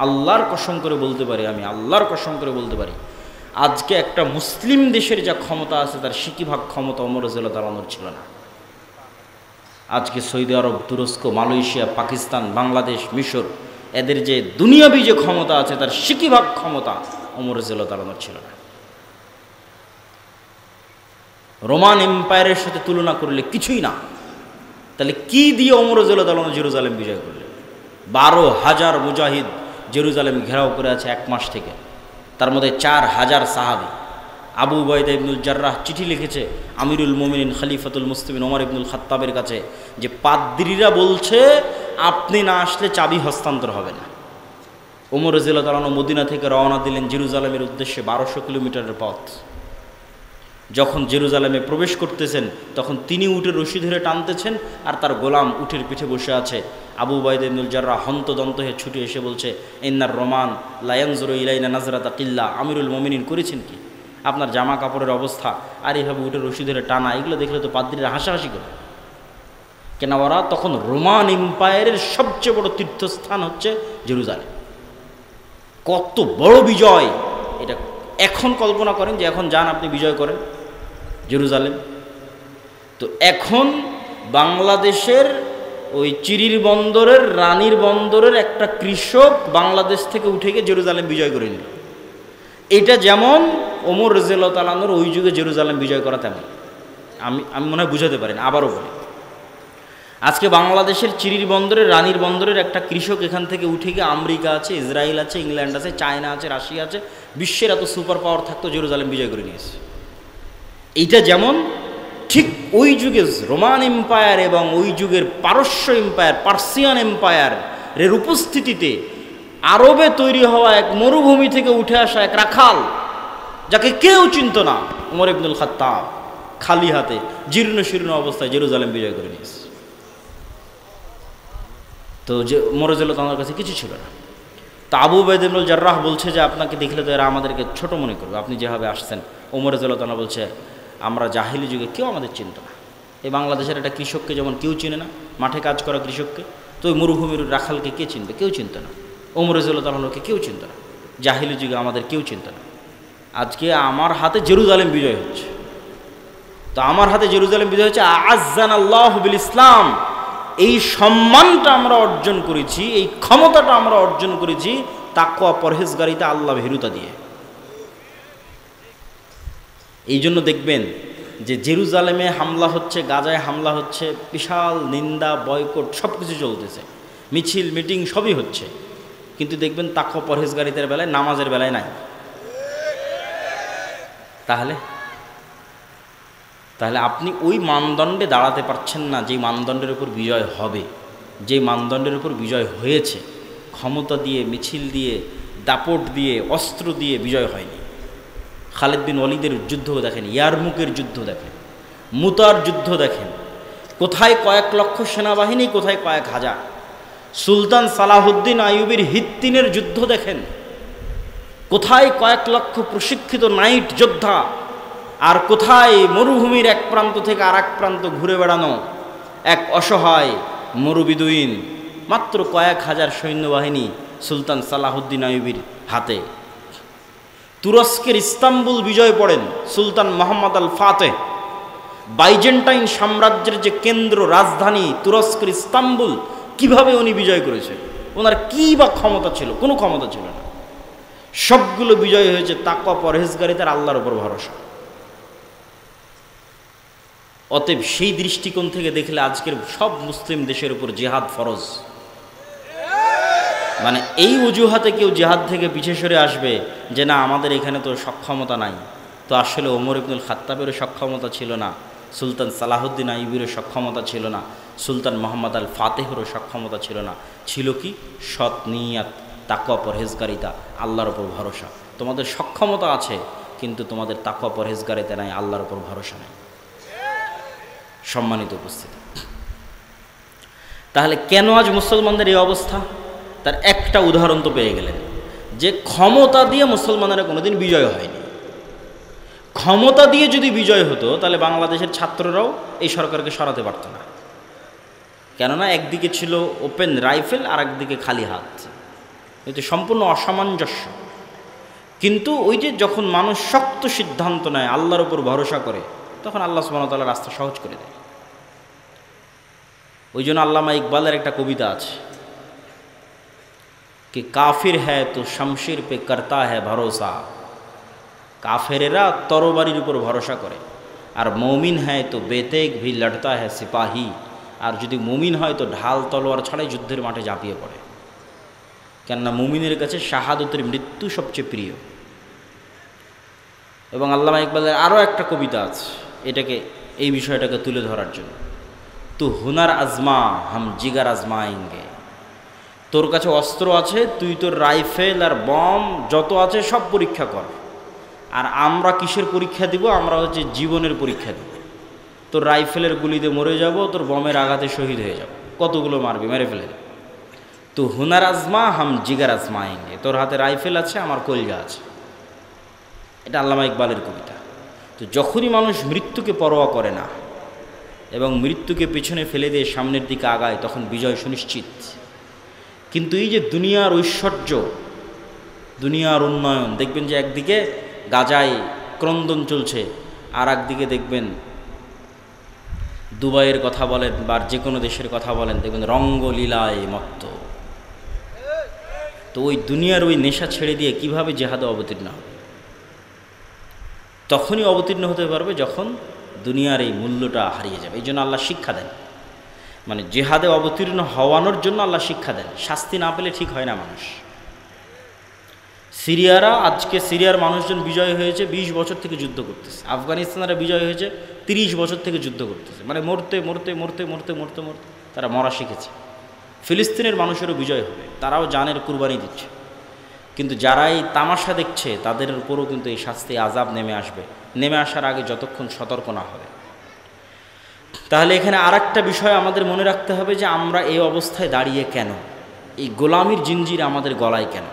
আল্লাহর কসম করে বলতে পারি, আমি আল্লাহর কসম করে বলতে পারি, আজকে একটা মুসলিম দেশের যা ক্ষমতা আছে তার 60% ক্ষমতা ওমর রাদিয়াল্লাহু তাআলা আনহুর ছিল না। আজকে সৌদি আরব, তুরস্ক, মালয়েশিয়া, পাকিস্তান, বাংলাদেশ, মিশর, এদের যে দুনিয়াবি যে ক্ষমতা আছে তার 60% ক্ষমতা ওমর রাদিয়াল্লাহু তাআলা আনহুর ছিল না। রোমান এম্পায়ারের সাথে তুলনা করলে কিছুই না। তাহলে কি দিয়ে ওমর রাদিয়াল্লাহু তাআলা আনহু জেরুজালেম বিজয় করলেন? 12,000 মুজাহিদ জেরুজালেম ঘেরাও করে আছে 1 মাস থেকে, তার মধ্যে 4,000 সাহাবী। আবু উবাইদা ইবনুল জাররাহ চিঠি লিখেছে আমিরুল মুমিনিন খলিফাতুল মুসলিমিন ওমর ইবনুল খাত্তাবের কাছে যে পাদ্রীরা বলছে আপনি না আসলে চাবি হস্তান্তর হবে না। ওমর রাদিয়াল্লাহু তাআলা আনহু মদিনা থেকে রওনা দিলেন জেরুজালেমের উদ্দেশ্যে, 1200 কিলোমিটারের পথ। যখন জেরুজালেমে প্রবেশ করতেছেন তখন তিনি উটের রশি ধরে টানতেছেন আর তার গোলাম উটের পিঠে বসে আছে। আবু উবাইদা ইবনুল জাররাহ হন্তদন্ত হয়ে ছুটে এসে বলছে, ইন্নার রোমান লা ইয়ানজুরু ইলাইনা নাজরাতা কিল্লা, আমিরুল মুমিনিন করেছেন কি? আপনার জামা কাপড়ের অবস্থা আর এইভাবে উটের রশি ধরে টানা, এগুলো দেখলে তো পাদ্রীরা হাসাহাসি করে। কেন ওরা তখন রোমান এম্পায়ারের সবচেয়ে বড় তীর্থস্থান হচ্ছে জেরুজালেম। কত বড় বিজয় এটা! এখন কল্পনা করেন যে এখন যান আপনি বিজয় করেন জেরুজালেম। তো এখন বাংলাদেশের ওই চিরির বন্দরের, রানীর বন্দরের একটা কৃষক বাংলাদেশ থেকে উঠে গিয়ে জেরুজালেম বিজয় করে নিল। এটা যেমন ওমর রাদিয়াল্লাহু তাআলা আনহুর ওই যুগে জেরুজালেম বিজয় করা তেমন। আমি মনে হয় বুঝাতে পারেন। আবারও বলি, আজকে বাংলাদেশের চিরির বন্দরের, রানীর বন্দরের একটা কৃষক এখান থেকে উঠে গিয়ে আমেরিকা আছে, ইসরায়েল আছে, ইংল্যান্ড আছে, চায়না আছে, রাশিয়া আছে, বিশ্বের এত সুপার পাওয়ার থাকতো জেরুজালেম বিজয় করে নিয়েছে। এইটা যেমন ঠিক ওই যুগে রোমান এম্পায়ার এবং ওই যুগের পারস্য এম্পায়ার, পার্সিয়ান এম্পায়ারের উপস্থিতিতে আরবে তৈরি হওয়া এক মরুভূমি থেকে উঠে আসা এক রাখাল, যাকে কেউ চিনত না, ওমর ইবনুল খাত্তাব, খালি হাতে জীর্ণ শীর্ণ অবস্থায় জেরুজালেম বিজয় করে নিয়েছে। তো যে ওমর রাদিয়াল্লাহু তাআলার কাছে কিছু ছিল না। তো আবু উবাইদা ইবনুল জাররাহ বলছে যে আপনাকে দেখলে তো এরা আমাদেরকে ছোট মনে করবে, আপনি যেভাবে আসছেন। ওমর রাদিয়াল্লাহু তাআলা বলছে আমরা জাহিলি যুগে কেউ আমাদের চিনত না। এই বাংলাদেশের একটা কৃষককে যেমন কেউ চিনে না, মাঠে কাজ করা কৃষককে, তো ওই মরুভূমির রাখালকে কে চিনবে? কেউ চিনত না। ওমর রাদিয়াল্লাহু তাআলাকে কেউ চিনত না। জাহিলি যুগে আমাদের কেউ চিনত না। আজকে আমার হাতে জেরুজালেম বিজয় হচ্ছে। তো আমার হাতে জেরুজালেম বিজয় হচ্ছে, আ'আজ্জানাল্লাহু বিল ইসলাম। এই সম্মানটা আমরা অর্জন করেছি, এই ক্ষমতাটা আমরা অর্জন করেছি তাকওয়া, পরহেজগারিতা, আল্লাহ ভীরুতা দিয়ে। এই জন্য দেখবেন যে জেরুজালেমে হামলা হচ্ছে, গাজায় হামলা হচ্ছে, বিশাল নিন্দা, বয়কট সব কিছু চলতেছে, মিছিল মিটিং সবই হচ্ছে, কিন্তু দেখবেন তাকওয়া পরহেজগারিতার বেলায়, নামাজের বেলায় নাই। তাহলে আপনি ওই মানদণ্ডে দাঁড়াতে পারছেন না যে মানদণ্ডের উপর বিজয় হবে, যে মানদণ্ডের উপর বিজয় হয়েছে। ক্ষমতা দিয়ে, মিছিল দিয়ে, দাপট দিয়ে, অস্ত্র দিয়ে বিজয় হয়নি। খালিদ বিন ওয়ালিদের যুদ্ধ দেখেন, ইয়ারমুকের যুদ্ধ দেখেন, মুতার যুদ্ধ দেখেন, কোথায় কয়েক লক্ষ সেনাবাহিনী, কোথায় কয়েক হাজার। সুলতান সালাহুদ্দিন আইয়ুবীর হিত্তিনের যুদ্ধ দেখেন, কোথায় কয়েক লক্ষ প্রশিক্ষিত নাইট যোদ্ধা, আর কোথায় মরুভূমির এক প্রান্ত থেকে আর এক প্রান্ত ঘুরে বেড়ানো এক অসহায় মরুবিদুইন। মাত্র কয়েক হাজার সৈন্যবাহিনী সুলতান সালাহুদ্দিন আইয়ুবীর হাতে। তুরস্কের ইস্তাম্বুল বিজয় পড়েন সুলতান মোহাম্মদ আল ফাতেহ। বাইজেন্টাইন সাম্রাজ্যের যে কেন্দ্র, রাজধানী তুরস্কের ইস্তাম্বুল, কিভাবে উনি বিজয় করেছেন? ওনার কী বা ক্ষমতা ছিল? কোনো ক্ষমতা ছিল না। সবগুলো বিজয় হয়েছে তাকওয়া, পরহেজগারিতার, আল্লাহর উপর ভরসা। অতএব সেই দৃষ্টিকোণ থেকে দেখলে আজকের সব মুসলিম দেশের উপর জিহাদ ফরজ। মানে এই অজুহাতে কেউ জিহাদ থেকে পিছিয়ে সরে আসবে যে না আমাদের এখানে তো সক্ষমতা নাই, তো আসলে ওমর ইবনুল খাত্তাবেরও সক্ষমতা ছিল না, সুলতান সালাহুদ্দিন আইয়ুবীরও সক্ষমতা ছিল না, সুলতান মোহাম্মদ আল ফাতেহেরও সক্ষমতা ছিল না। ছিল কি? সৎ নিয়াত, তাকওয়া, পরহেজগারিতা, আল্লাহর উপর ভরসা। তোমাদের সক্ষমতা আছে কিন্তু তোমাদের তাকওয়া, পরহেজগারিতা নাই, আল্লাহর উপর ভরসা নাই। সম্মানিত উপস্থিতি, তাহলে কেন আজ মুসলমানদের এই অবস্থা? তার একটা উদাহরণ তো পেয়ে গেলেন যে ক্ষমতা দিয়ে মুসলমানেরা কোনোদিন বিজয় হয়নি। ক্ষমতা দিয়ে যদি বিজয় হতো তাহলে বাংলাদেশের ছাত্ররাও এই সরকারকে সরাতে পারত না। কেননা একদিকে ছিল ওপেন রাইফেল আর একদিকে খালি হাত। এতে সম্পূর্ণ অসামঞ্জস্য। কিন্তু ওই যে যখন মানুষ শক্ত সিদ্ধান্ত নেয়, আল্লাহর উপর ভরসা করে, তখন আল্লাহ সুবহানাহু ওয়া তাআলা রাস্তা সহজ করে দেয়। ওই জন্য আল্লামা ইকবালের একটা কবিতা আছে कि काफिर है तो शमशीर पे करता है भरोसा, কাফেরেরা তরবারির উপর ভরসা করে, আর মমিন হয় তো বেতেগ ভি লড়তা है সিপাহী, আর যদি মুমিন হয় তো ঢাল তলোয়ার ছাড়াই যুদ্ধের মাঠে ঝাঁপিয়ে পড়ে। কেননা মুমিনের কাছে শাহাদতের মৃত্যু সবচেয়ে প্রিয়। এবং আল্লামা ইকবালের আরও একটা কবিতা আছে এটাকে, এই বিষয়টাকে তুলে ধরার জন্য, তু হুনার আজমা হাম জিগার আজমায়েঙ্গে, তোর কাছে অস্ত্র আছে, তুই তোর রাইফেল আর বম যত আছে সব পরীক্ষা কর, আর আমরা কিসের পরীক্ষা দিব? আমরা হচ্ছে জীবনের পরীক্ষা দিব। তোর রাইফেলের গুলিতে মরে যাব, তোর বমের আঘাতে শহীদ হয়ে যাব, কতগুলো মারবি, মেরে ফেলে। তো হুনার আজমা হাম জিগার আজমায়েঙ্গে, তোর হাতে রাইফেল আছে, আমার কলজা আছে। এটা আল্লামা ইকবালের কবিতা। তো যখনই মানুষ মৃত্যুকে পরোয়া করে না এবং মৃত্যুকে পেছনে ফেলে দিয়ে সামনের দিকে আগায়, তখন বিজয় সুনিশ্চিত। কিন্তু এই যে দুনিয়ার ঐশ্বর্য, দুনিয়ার উন্নয়ন, দেখবেন যে একদিকে গাজায় ক্রন্দন চলছে, আর একদিকে দেখবেন দুবাইয়ের কথা বলেন বা যে কোনো দেশের কথা বলেন, দেখবেন রঙ্গলীলায় মত্ত। তো ওই দুনিয়ার ওই নেশা ছেড়ে দিয়ে কিভাবে জেহাদে অবতীর্ণ হবে? তখনই অবতীর্ণ হতে পারবে যখন দুনিয়ার এই মূল্যটা হারিয়ে যাবে। এই জন্য আল্লাহ শিক্ষা দেন, মানে জেহাদে অবতীর্ণ হওয়ানোর জন্য আল্লাহ শিক্ষা দেন। শাস্তি না পেলে ঠিক হয় না মানুষ। সিরিয়ারা, আজকে সিরিয়ার মানুষজন বিজয় হয়েছে, 20 বছর থেকে যুদ্ধ করতেছে। আফগানিস্তানেরা বিজয় হয়েছে, 30 বছর থেকে যুদ্ধ করতেছে। মানে মরতে মরতে মরতে মরতে মরতে মরতে তারা মরা শিখেছে। ফিলিস্তিনের মানুষেরও বিজয় হবে, তারাও জানের কুরবানি দিচ্ছে। কিন্তু যারা এই তামাশা দেখছে তাদের উপরও কিন্তু এই শাস্তি আযাব নেমে আসবে, নেমে আসার আগে যতক্ষণ সতর্ক না হবে। তাহলে এখানে আরেকটা বিষয় আমাদের মনে রাখতে হবে যে আমরা এই অবস্থায় দাঁড়িয়ে কেন, এই গোলামির জিঞ্জির আমাদের গলায় কেন?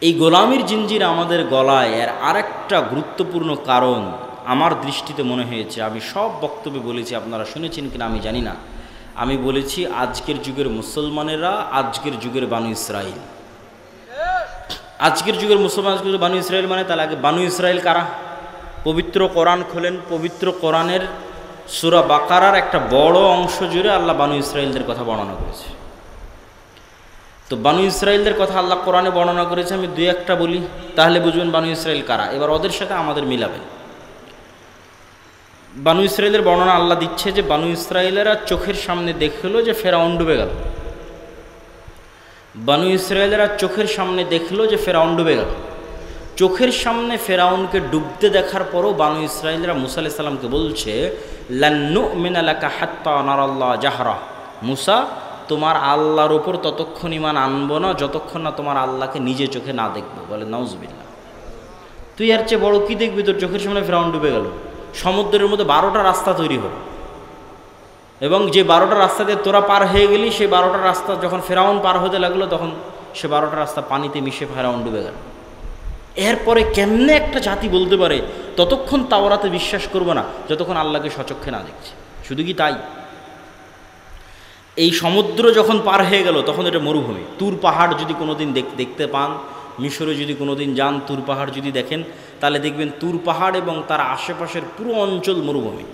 এই গোলামির জিঞ্জির আমাদের গলায় এর আরেকটা গুরুত্বপূর্ণ কারণ আমার দৃষ্টিতে মনে হয়েছে, আমি সব বক্তব্যে বলেছি, আপনারা শুনেছেন কিনা আমি জানি না, আমি বলেছি আজকের যুগের মুসলমানেরা আজকের যুগের বানু ইসরাইল। আজকের যুগের মুসলমান বানু ইসরাইল মানে, তাহলে আগে বানু ইসরাইল কারা? পবিত্র কোরআন খোলেন, পবিত্র কোরআনের সূরা বাকারার একটা বড় অংশ জুড়ে আল্লাহ বানু ইসরাইলদের কথা বর্ণনা করেছে। তো বানু ইসরাইলদের কথা আল্লাহ কোরআনে বর্ণনা করেছে, আমি দুই একটা বলি তাহলে বুঝবেন বানু ইসরাইল কারা। এবার ওদের সাথে আমাদের মিলাবেন। বানু ইসরাইলের বর্ণনা আল্লাহ দিচ্ছে যে বানু ইসরাইলেরা চোখের সামনে দেখলো যে ফেরাউন ডুবে গেল। বানু ইসরাইলেরা চোখের সামনে দেখলো যে ফেরাউন ডুবে গেল। চোখের সামনে ফেরাউনকে ডুবতে দেখার পরও বানু ইসরাইলরা মুসা আলাইহিস সালামকে বলছে, লান নুমিনা লাকা হাত্তা নারাল্লাহ জাহরা, মুসা তোমার আল্লাহর উপর ততক্ষণ ঈমান আনবো না যতক্ষণ না তোমার আল্লাহকে নিজে চোখে না দেখবো। বলে নাউজুবিল্লাহ, তুই আর চেয়ে বড় কি দেখবি? তোর চোখের সামনে ফেরাউন ডুবে গেল, সমুদ্রের মধ্যে 12টা রাস্তা তৈরি হলো, এবং যে 12টা রাস্তা দিয়ে তোরা পার হয়ে গেলি, সেই 12টা রাস্তা যখন ফেরাউন পার হতে লাগলো তখন সে 12টা রাস্তা পানিতে মিশে ফেরাউন ডুবে গেল। এরপরে কেমনে একটা জাতি বলতে পারে ততক্ষণ তাওরাতে বিশ্বাস করবো না যতক্ষণ আল্লাহকে সচক্ষে না দেখছে? শুধু কি তাই, এই সমুদ্র যখন পার হয়ে গেল তখন এটা মরুভূমি। তুর পাহাড় যদি কোনোদিন দেখতে পান, মিশরে যদি কোনোদিন যান, তুর পাহাড় যদি দেখেন, তাহলে দেখবেন তুর পাহাড় এবং তার আশেপাশের পুরো অঞ্চল মরুভূমি,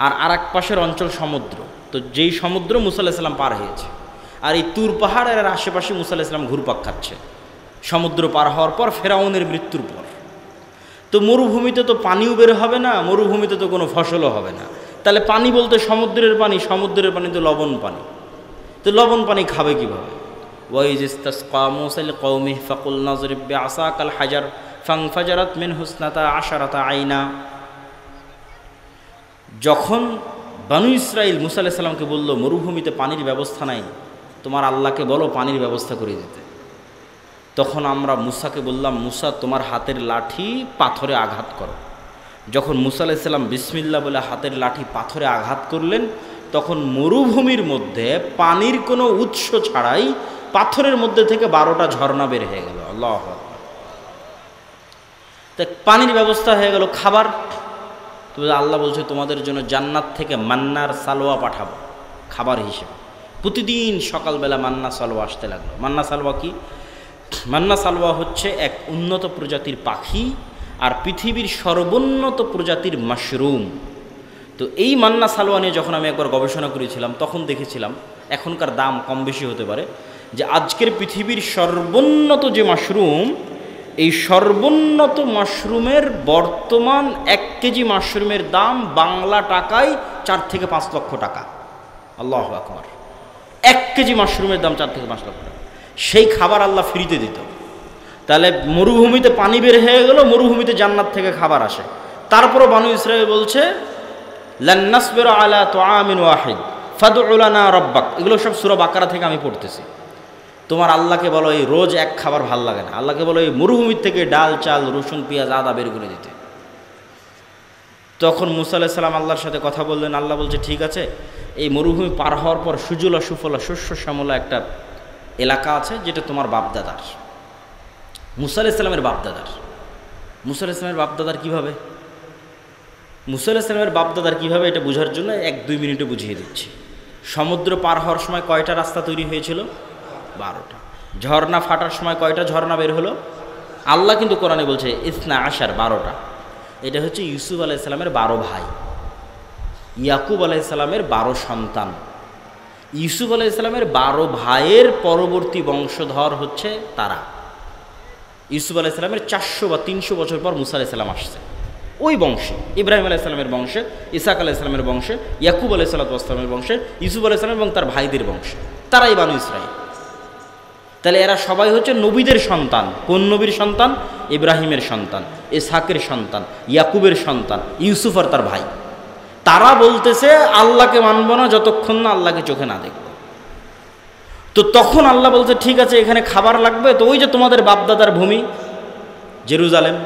আর এক পাশের অঞ্চল সমুদ্র। তো যেই সমুদ্র মুসা আলাইহিস সালাম পার হয়েছে, আর এই তুর পাহাড় আর আশেপাশে মুসা আলাইহিস সালাম ঘুরপাক খাচ্ছে সমুদ্র পার হওয়ার পর, ফেরাউনের মৃত্যুর পর। তো মরুভূমিতে তো পানিও বের হবে না, মরুভূমিতে তো কোনো ফসলও হবে না। তাহলে পানি বলতে সমুদ্রের পানি, সমুদ্রের পানি তো লবণ পানি। তো লবণ পানি খাবে কীভাবে? ওয়াইজ ইসতাসকা মূসা লিকওমিহি ফাকুলনা যরিব বিআসাকাল হাজার ফানফাজারাত মিনহু ইসনাতা আশারাতা আইনা। যখন বানু ইসরাইল মুসা আলাইহিস সালামকে বলল মরুভূমিতে পানির ব্যবস্থা নাই, তোমার আল্লাহকে বলো পানির ব্যবস্থা করে দিতে, তখন আমরা মুসাকে বললাম, মুসা তোমার হাতের লাঠি পাথরে আঘাত করো। যখন মুসা আলাইহিস সালাম বিসমিল্লাহ বলে হাতের লাঠি পাথরে আঘাত করলেন, তখন মরুভূমির মধ্যে পানির কোনো উৎস ছাড়াই পাথরের মধ্যে থেকে 12টা ঝর্ণা বের হয়ে গেল। আল্লাহু আকবার। তা পানির ব্যবস্থা হয়ে গেল। খাবার, তো আল্লাহ বলছে তোমাদের জন্য জান্নাত থেকে মান্নার সালোয়া পাঠাবো খাবার হিসেবে। প্রতিদিন সকালবেলা মান্না সালওয়া আসতে লাগলো। মান্না সালওয়া কি? মান্না সালওয়া হচ্ছে এক উন্নত প্রজাতির পাখি আর পৃথিবীর সর্বোন্নত প্রজাতির মাশরুম। তো এই মান্না সালওয়া নিয়ে যখন আমি একবার গবেষণা করেছিলাম তখন দেখেছিলাম, এখনকার দাম কম বেশি হতে পারে, যে আজকের পৃথিবীর সর্বোন্নত যে মাশরুম, এই সর্বোন্নত মাশরুমের বর্তমান 1 কেজি মাশরুমের দাম বাংলা টাকায় 4 থেকে 5 লক্ষ টাকা। আল্লাহু আকবার! 1 কেজি মাশরুমের দাম 4 থেকে 5 লক্ষ টাকা। সেই খাবার আল্লাহ ফ্রিতে দিত। তাহলে মরুভূমিতে পানি বের হয়ে গেল, মরুভূমিতে জান্নাত থেকে খাবার আসে। তারপরও বানু ইসরাঈল বলছে লান নাসবিরা আলা তুআমিন ওয়াহিদ ফাদউ লানা রাব্বাক। এগুলো সব সূরা বাকারা থেকে আমি পড়তেছি। তোমার আল্লাহকে বলো এই রোজ এক খাবার ভাল লাগে না, আল্লাহকে বলো এই মরুভূমির থেকে ডাল, চাল, রসুন, পেঁয়াজ, আদা বের করে দিতে। তখন মুসা আলাইহিস সালাম আল্লাহর সাথে কথা বললেন। আল্লাহ বলছে ঠিক আছে, এই মরুভূমি পার হওয়ার পর সুজলা সুফলা শস্য শ্যামলা একটা এলাকা আছে, যেটা তোমার বাপদাদার, মুসা আলাইহিস সালামের বাপদাদার। মুসা আলাইহিস সালামের বাপদাদার কীভাবে? মুসা আলাইহিস সালামের বাপদাদার কীভাবে, এটা বোঝার জন্য 1-2 মিনিটে বুঝিয়ে দিচ্ছি। সমুদ্র পার হওয়ার সময় কয়টা রাস্তা তৈরি হয়েছিল? 12টা। ঝর্ণা ফাটার সময় কয়টা ঝর্ণা বের হলো? আল্লাহ কিন্তু কোরআনে বলছে ইসনা আশার, 12টা। এটা হচ্ছে ইউসুফ আলাইহিস সালামের 12 ভাই, ইয়াকুব আলাইহিস সালামের 12 সন্তান। ইউসুফ আলাইহিস সালামের 12 ভাইয়ের পরবর্তী বংশধর হচ্ছে তারা। ইউসুফ আলাইহিস সালামের 400 বা 300 বছর পর মুসা আলাইহিস সালাম আসছে। ওই বংশে ইব্রাহিম আলাইহিস সালামের বংশে, ইসাক আলাইহিস সালামের বংশে, ইয়াকুব আলাইহিস সালামের বংশে, ইউসুফ আলাইহিস সালাম এবং তার ভাইদের বংশে, তারাই বানু ইসরাঈল। তাহলে এরা সবাই হচ্ছে নবীদের সন্তান। কোন নবীর সন্তান? ইব্রাহিমের সন্তান, ইসহাকের সন্তান, ইয়াকুবের সন্তান, ইউসুফ আর তার ভাই। তারা বলতেছে আল্লাহকে মানব না যতক্ষণ না আল্লাহকে চোখে না দেখব। তো তখন আল্লাহ বলছে ঠিক আছে, এখানে খাবার লাগবে। তো ওই যে তোমাদের বাপদাদার ভূমি জেরুজালেম,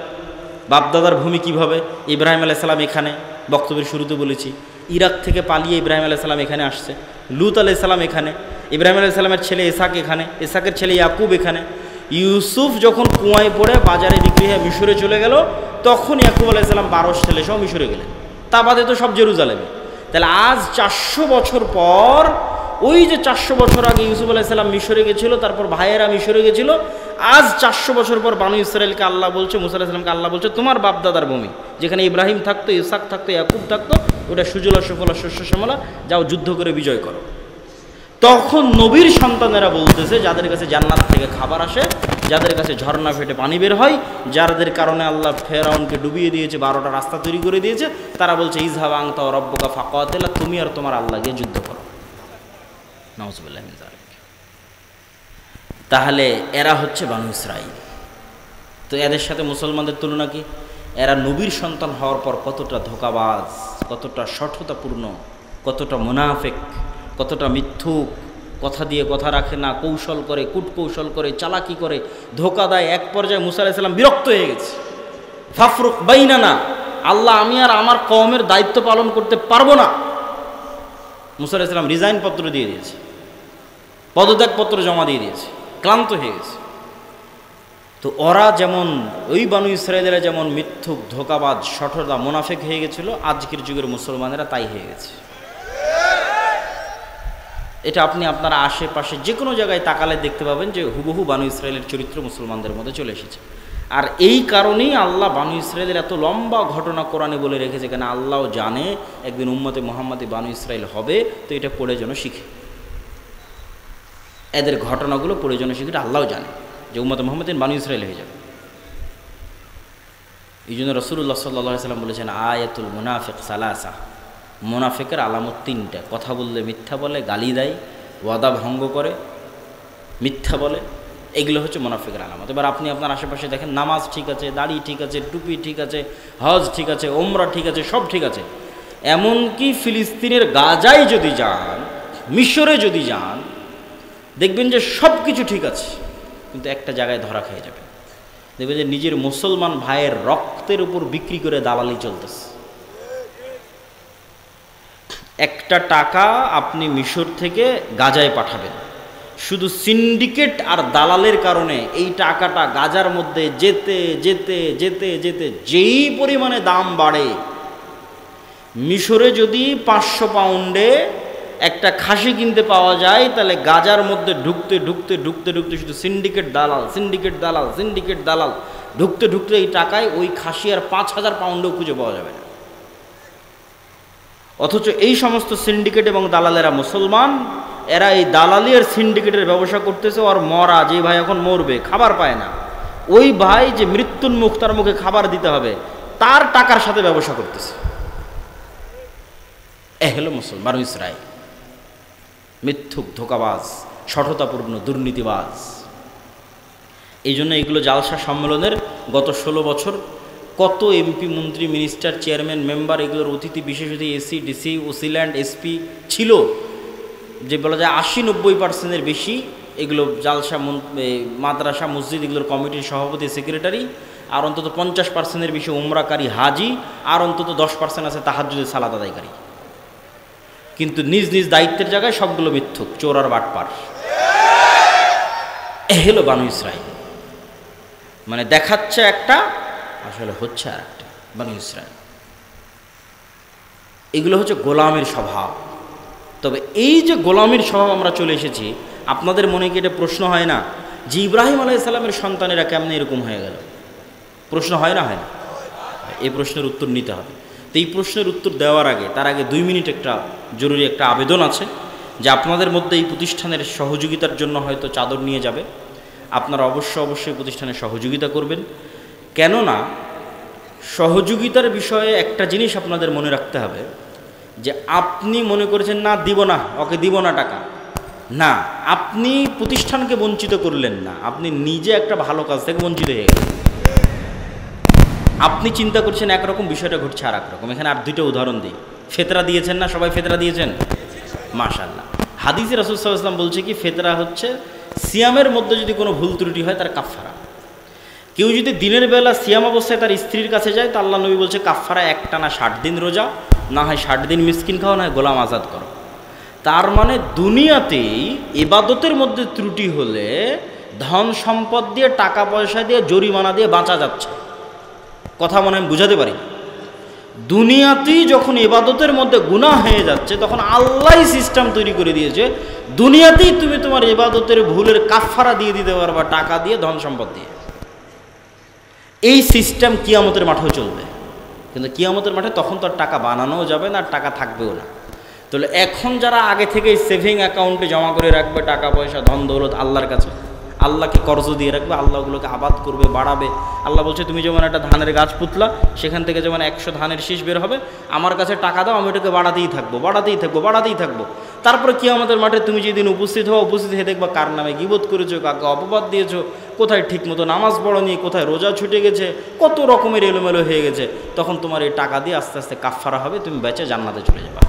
বাপদাদার ভূমি কিভাবে? ইব্রাহিম আলাইহিস সালাম এখানে, বক্তব্যের শুরুতে বলেছি, ইরাক থেকে পালিয়ে ইব্রাহিম আলাইহিস সালাম এখানে আসছে। লূত আলাইহিস সালাম এখানে, ইব্রাহিম আলাইহিস সালামের ছেলে ইসহাক এখানে, ইসহাকের ছেলে ইয়াকুব এখানে। ইউসুফ যখন কুয়ায় পড়ে বাজারে বিক্রি হয়ে মিশরে চলে গেল, তখন ইয়াকুব আলাইহিস সালাম 12 ছেলে সহ মিশরে গেলেন। তা বাদে তো সব জেরুজালেমে। তাহলে আজ 400 বছর পর, ওই যে 400 বছর আগে ইউসুফ আলাইহিস সালাম মিশরে গেছিল, তারপর ভাইয়েরা মিশরে গেছিল, আজ 400 বছর পর বানু ইসরাঈলকে আল্লাহ বলছে, মুসা আলাইহিস সালামকে আল্লাহ বলছে তোমার বাপদাদার ভূমি, যেখানে ইব্রাহিম থাকতো, ইসহাক থাকতো, ইয়াকুব থাকতো, ওটা সুজলা সুফলা শস্য শ্যামলা, যাও যুদ্ধ করে বিজয় করো। তখন নবীর সন্তানেরা বলতেছে, যাদের কাছে জান্নাত থেকে খাবার আসে, যাদের কাছে ঝর্ণা ফেটে পানি বের হয়, যাদের কারণে আল্লাহ ফেরাউনকে ডুবিয়ে দিয়েছে, 12টা রাস্তা তৈরি করে দিয়েছে, তারা বলছে ইযহাব আনতা ওয়া রাব্বুকা ফাকাতিলা, তুমি আর তোমার আল্লাহ গিয়ে যুদ্ধ করো। নাউযুবিল্লাহি মিন যালিক। তাহলে এরা হচ্ছে বানু ইসরাঈল। তো এদের সাথে মুসলমানদের তুলনা কি? এরা নবীর সন্তান হওয়ার পর কতটা ধোঁকাবাজ, কতটা শঠতাপূর্ণ, কতটা মুনাফিক, কতটা মিথ্যুক, কথা দিয়ে কথা রাখে না, কৌশল করে, কূটকৌশল করে, চালাকি করে, ধোঁকা দেয়। এক পর্যায়ে মুসা আলাইহিস সালাম বিরক্ত হয়ে গেছে। ফাফরুক বাইনানা, আল্লাহ আমি আর আমার কওমের দায়িত্ব পালন করতে পারবো না। মুসা আলাইহিস সালাম রিজাইন পত্র দিয়ে দিয়েছে, পদত্যাগ পত্র জমা দিয়ে দিয়েছে, ক্লান্ত হয়ে গেছে। তো ওরা যেমন, ওই বানু ইসরাঈলেরা যেমন মিথ্যুক, ধোঁকাবাজ, শঠতা, মুনাফিক হয়ে গেছিল, আজকের যুগের মুসলমানেরা তাই হয়ে গেছে। এটা আপনি আপনার আশেপাশে যে কোনো জায়গায় তাকালে দেখতে পাবেন যে হুবহু বানু ইসরাঈলের চরিত্র মুসলমানদের মধ্যে চলে এসেছে। আর এই কারণেই আল্লাহ বানু ইসরাঈলের এত লম্বা ঘটনা কোরআনে বলে রেখেছে, কেন আল্লাহও জানে একদিন উম্মতে মুহাম্মাদি বানু ইসরাঈল হবে। তো এটা পড়ে যেন শিখে, এদের ঘটনাগুলো পড়ে যেন শিখে, আল্লাহও জানে যে উম্মতে মুহাম্মাদিন বানু ইসরাঈল হয়ে যাবে। এই জন্য রাসূলুল্লাহ সাল্লাল্লাহু আলাইহি ওয়াসাল্লাম বলেছেন আয়াতুল মুনাফিক সালাসা, মুনাফিকের আলামত 3টা। কথা বললে মিথ্যা বলে, গালি দেয়, ওয়াদা ভঙ্গ করে, মিথ্যা বলে, এগুলো হচ্ছে মুনাফিকের আলামত। এবার আপনি আপনার আশেপাশে দেখেন, নামাজ ঠিক আছে, দাড়ি ঠিক আছে, টুপি ঠিক আছে, হজ ঠিক আছে, ওমরা ঠিক আছে, সব ঠিক আছে। এমনকি ফিলিস্তিনের গাজায় যদি যান, মিশরে যদি যান, দেখবেন যে সব কিছু ঠিক আছে, কিন্তু একটা জায়গায় ধরা খেয়ে যাবে। দেখবেন যে নিজের মুসলমান ভাইয়ের রক্তের উপর বিক্রি করে দালালি চলতেছে। একটা টাকা আপনি মিশর থেকে গাজায় পাঠাবেন, শুধু সিন্ডিকেট আর দালালের কারণে এই টাকাটা গাজার মধ্যে যেতে যেতে যেতে যেতে যেই পরিমাণে দাম বাড়ে, মিশরে যদি 500 পাউন্ডে একটা খাসি কিনতে পাওয়া যায়, তাহলে গাজার মধ্যে ঢুকতে ঢুকতে ঢুকতে ঢুকতে শুধু সিন্ডিকেট দালাল, সিন্ডিকেট দালাল, সিন্ডিকেট দালাল, ঢুকতে ঢুকতে এই টাকায় ওই খাসি আর 5,000 পাউন্ডও খুঁজে পাওয়া যাবে না। অথচ এই সমস্ত সিন্ডিকেট এবং দালালেরা মুসলমান, এরা এই দালালি আর সিন্ডিকেটের ব্যবসা করতেছে। আর মরা যে ভাই এখন মরবে, খাবার পায় না, ওই ভাই যে মৃত্যুর মুখ, তার মুখে খাবার দিতে হবে, তার টাকার সাথে ব্যবসা করতেছে। এ হলো মুসলমান ইসরায়েল, মিথ্যুক, ধোঁকাবাজ, সঠতাপূর্ণ দুর্নীতিবাজ। এই জন্য এগুলো জালসা সম্মেলনের গত 16 বছর কত এমপি, মন্ত্রী, মিনিস্টার, চেয়ারম্যান, মেম্বার, এগুলোর অতিথি, বিশেষ অতিথি, এসি, ডিসি, ওসিল্যান্ড, এসপি ছিল, যে বলা যায় 80-90% বেশি এগুলো জালসা, মাদ্রাসা, মসজিদ, এগুলোর কমিটির সভাপতি, সেক্রেটারি, আর অন্তত 50% বেশি উমরাকারী হাজি, আর অন্তত 10% আছে তাহাজ্জুদের সালাত আদায়কারী। কিন্তু নিজ নিজ দায়িত্বের জায়গায় সবগুলো মিথ্যুক, চোর আর বাটপার। এ হলো বানু ইসরাইল, মানে দেখাচ্ছে একটা, আসলে হচ্ছে আর একটা। বানু ইসরাইল এগুলো হচ্ছে গোলামের স্বভাব। তবে এই যে গোলামের স্বভাব আমরা চলে এসেছি, আপনাদের মনে কি এটা প্রশ্ন হয় না যে ইব্রাহিম আলাইহিস সালামের সন্তানেরা কেমনে এরকম হয়ে গেল? প্রশ্ন হয় না, হয় না? এই প্রশ্নের উত্তর নিতে হবে। তো এই প্রশ্নের উত্তর দেওয়ার আগে, তার আগে 2 মিনিট একটা জরুরি একটা আবেদন আছে, যে আপনাদের মধ্যে এই প্রতিষ্ঠানের সহযোগিতার জন্য হয়তো চাদর নিয়ে যাবে, আপনারা অবশ্যই প্রতিষ্ঠানের সহযোগিতা করবেন। কেননা সহযোগিতার বিষয়ে একটা জিনিস আপনাদের মনে রাখতে হবে, যে আপনি মনে করেছেন না দিব না, ওকে দিব না টাকা, না, আপনি প্রতিষ্ঠানকে বঞ্চিত করলেন না, আপনি নিজে একটা ভালো কাজ থেকে বঞ্চিত হয়ে গেলেন। আপনি চিন্তা করছেন একরকম, বিষয়টা ঘটছে আর একরকম। এখানে আর 2টা উদাহরণ দিই। ফেতরা দিয়েছেন না সবাই? ফেতরা দিয়েছেন, মাশাআল্লাহ। হাদিসে রাসূল সাল্লাল্লাহু আলাইহি ওয়াসাল্লাম বলছে কি, ফেতরা হচ্ছে সিয়ামের মধ্যে যদি কোনো ভুল ত্রুটি হয় তার কাফফারা। কেউ যদি দিনের বেলা সিয়াম অবস্থায় তার স্ত্রীর কাছে যায়, তা আল্লাহ নবী বলছে কাফফারা একটানা 60 দিন রোজা, না হয় 60 দিন মিসকিন খাও, না হয় গোলাম আজাদ করো। তার মানে দুনিয়াতেই ইবাদতের মধ্যে ত্রুটি হলে ধন সম্পদ দিয়ে, টাকা পয়সা দিয়ে, জরিমানা দিয়ে বাঁচা যাচ্ছে। কথা মনে আমি বুঝাতে পারি? দুনিয়াতেই যখন ইবাদতের মধ্যে গুনাহ হয়ে যাচ্ছে, তখন আল্লাহই সিস্টেম তৈরি করে দিয়েছে, দুনিয়াতেই তুমি তোমার ইবাদতের ভুলের কাফফারা দিয়ে দিতে পারবা, টাকা দিয়ে, ধন সম্পদ দিয়ে। এই সিস্টেম কিয়ামতের মাঠেও চলবে। কিন্তু কিয়ামতের মাঠে তখন তো আর টাকা বানানোও যাবে না, আর টাকা থাকবেও না। তাহলে এখন যারা আগে থেকেই সেভিং অ্যাকাউন্টে জমা করে রাখবে টাকা পয়সা, ধন দৌলত আল্লাহর কাছে, আল্লাহকে কর্জ দিয়ে রাখবে, আল্লাহ ওগুলোকে আবাদ করবে, বাড়াবে। আল্লাহ বলছে তুমি যেমন একটা ধানের গাছ পুতলা, সেখান থেকে যেমন 100 ধানের শীষ বের হবে, আমার কাছে টাকা দাও, আমি ওটাকে বাড়াতেই থাকবো, বাড়াতেই থাকবো, বাড়াতেই থাকবো। তারপরে কিয়ামতের মাঠে তুমি যেদিন উপস্থিত হও, উপস্থিত হয়ে দেখবা কার নামে গীবত করেছো, কাকে অপবাদ দিয়েছো, কোথায় ঠিকমতো নামাজ পড়োনি, কোথায় রোজা ছুটে গেছে, কত রকমের এলোমেলো হয়ে গেছে। তখন তোমার এই টাকা দিয়ে আস্তে আস্তে কাফফারা হবে, তুমি বেঁচে জান্নাতে চলে যাবা।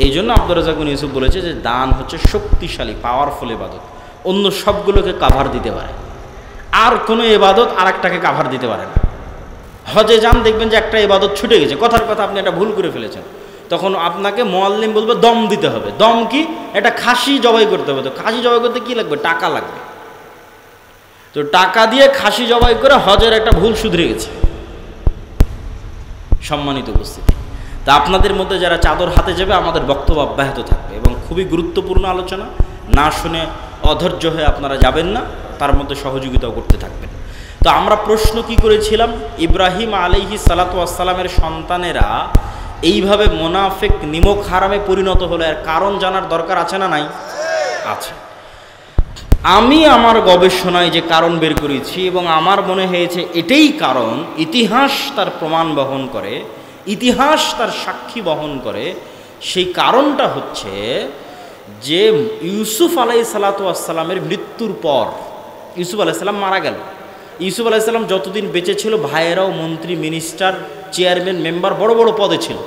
এই জন্য আব্দুর রাজ্জাক বিন ইউসুফ বলেছে যে দান হচ্ছে শক্তিশালী, পাওয়ারফুল ইবাদত, অন্য সবগুলোকে কাভার দিতে পারে, আর কোনো ইবাদত আর একটাকে কাভার দিতে পারে না। হজে যান, দেখবেন যে একটা ইবাদত ছুটে গেছে, কথার কথা আপনি একটা ভুল করে ফেলেছেন, তখন আপনাকে মুআল্লিম বলবে দম দিতে হবে। দম কি? এটা খাসি জবাই করতে হবে। তো খাসি জবাই করতে কি লাগবে? টাকা লাগবে। তো টাকা দিয়ে খাসি জবাই করে হজের একটা ভুল শুধরে গেছে। সম্মানিত উপস্থিতি, তা আপনাদের মধ্যে যারা চাদর হাতে যাবে, আমাদের বক্তব্য অব্যাহত থাকবে এবং খুবই গুরুত্বপূর্ণ আলোচনা, না শুনে অধৈর্য হয়ে আপনারা যাবেন না, তার মধ্যে সহযোগিতাও করতে থাকবেন। তো আমরা প্রশ্ন কি করেছিলাম, ইব্রাহিম আলাইহিস সালাতু ওয়াস সালামের সন্তানেরা এইভাবে মুনাফিক, নিমক হারামে পরিণত হলো, এর কারণ জানার দরকার আছে না নাই? আছে। আমি আমার গবেষণায় যে কারণ বের করেছি, এবং আমার মনে হয়েছে এটাই কারণ, ইতিহাস তার প্রমাণ বহন করে, ইতিহাস তার সাক্ষী বহন করে। সেই কারণটা হচ্ছে যে ইউসুফ আলাইহিস সালাতু ওয়াস সালামের মৃত্যুর পর, ইউসুফ আলাইহিস সালাম মারা গেল। ইউসুফ আলাইহিস সালাম যতদিন বেঁচে ছিল, ভাইয়েরাও মন্ত্রী, মিনিস্টার, চেয়ারম্যান, মেম্বার, বড় বড় পদে ছিল।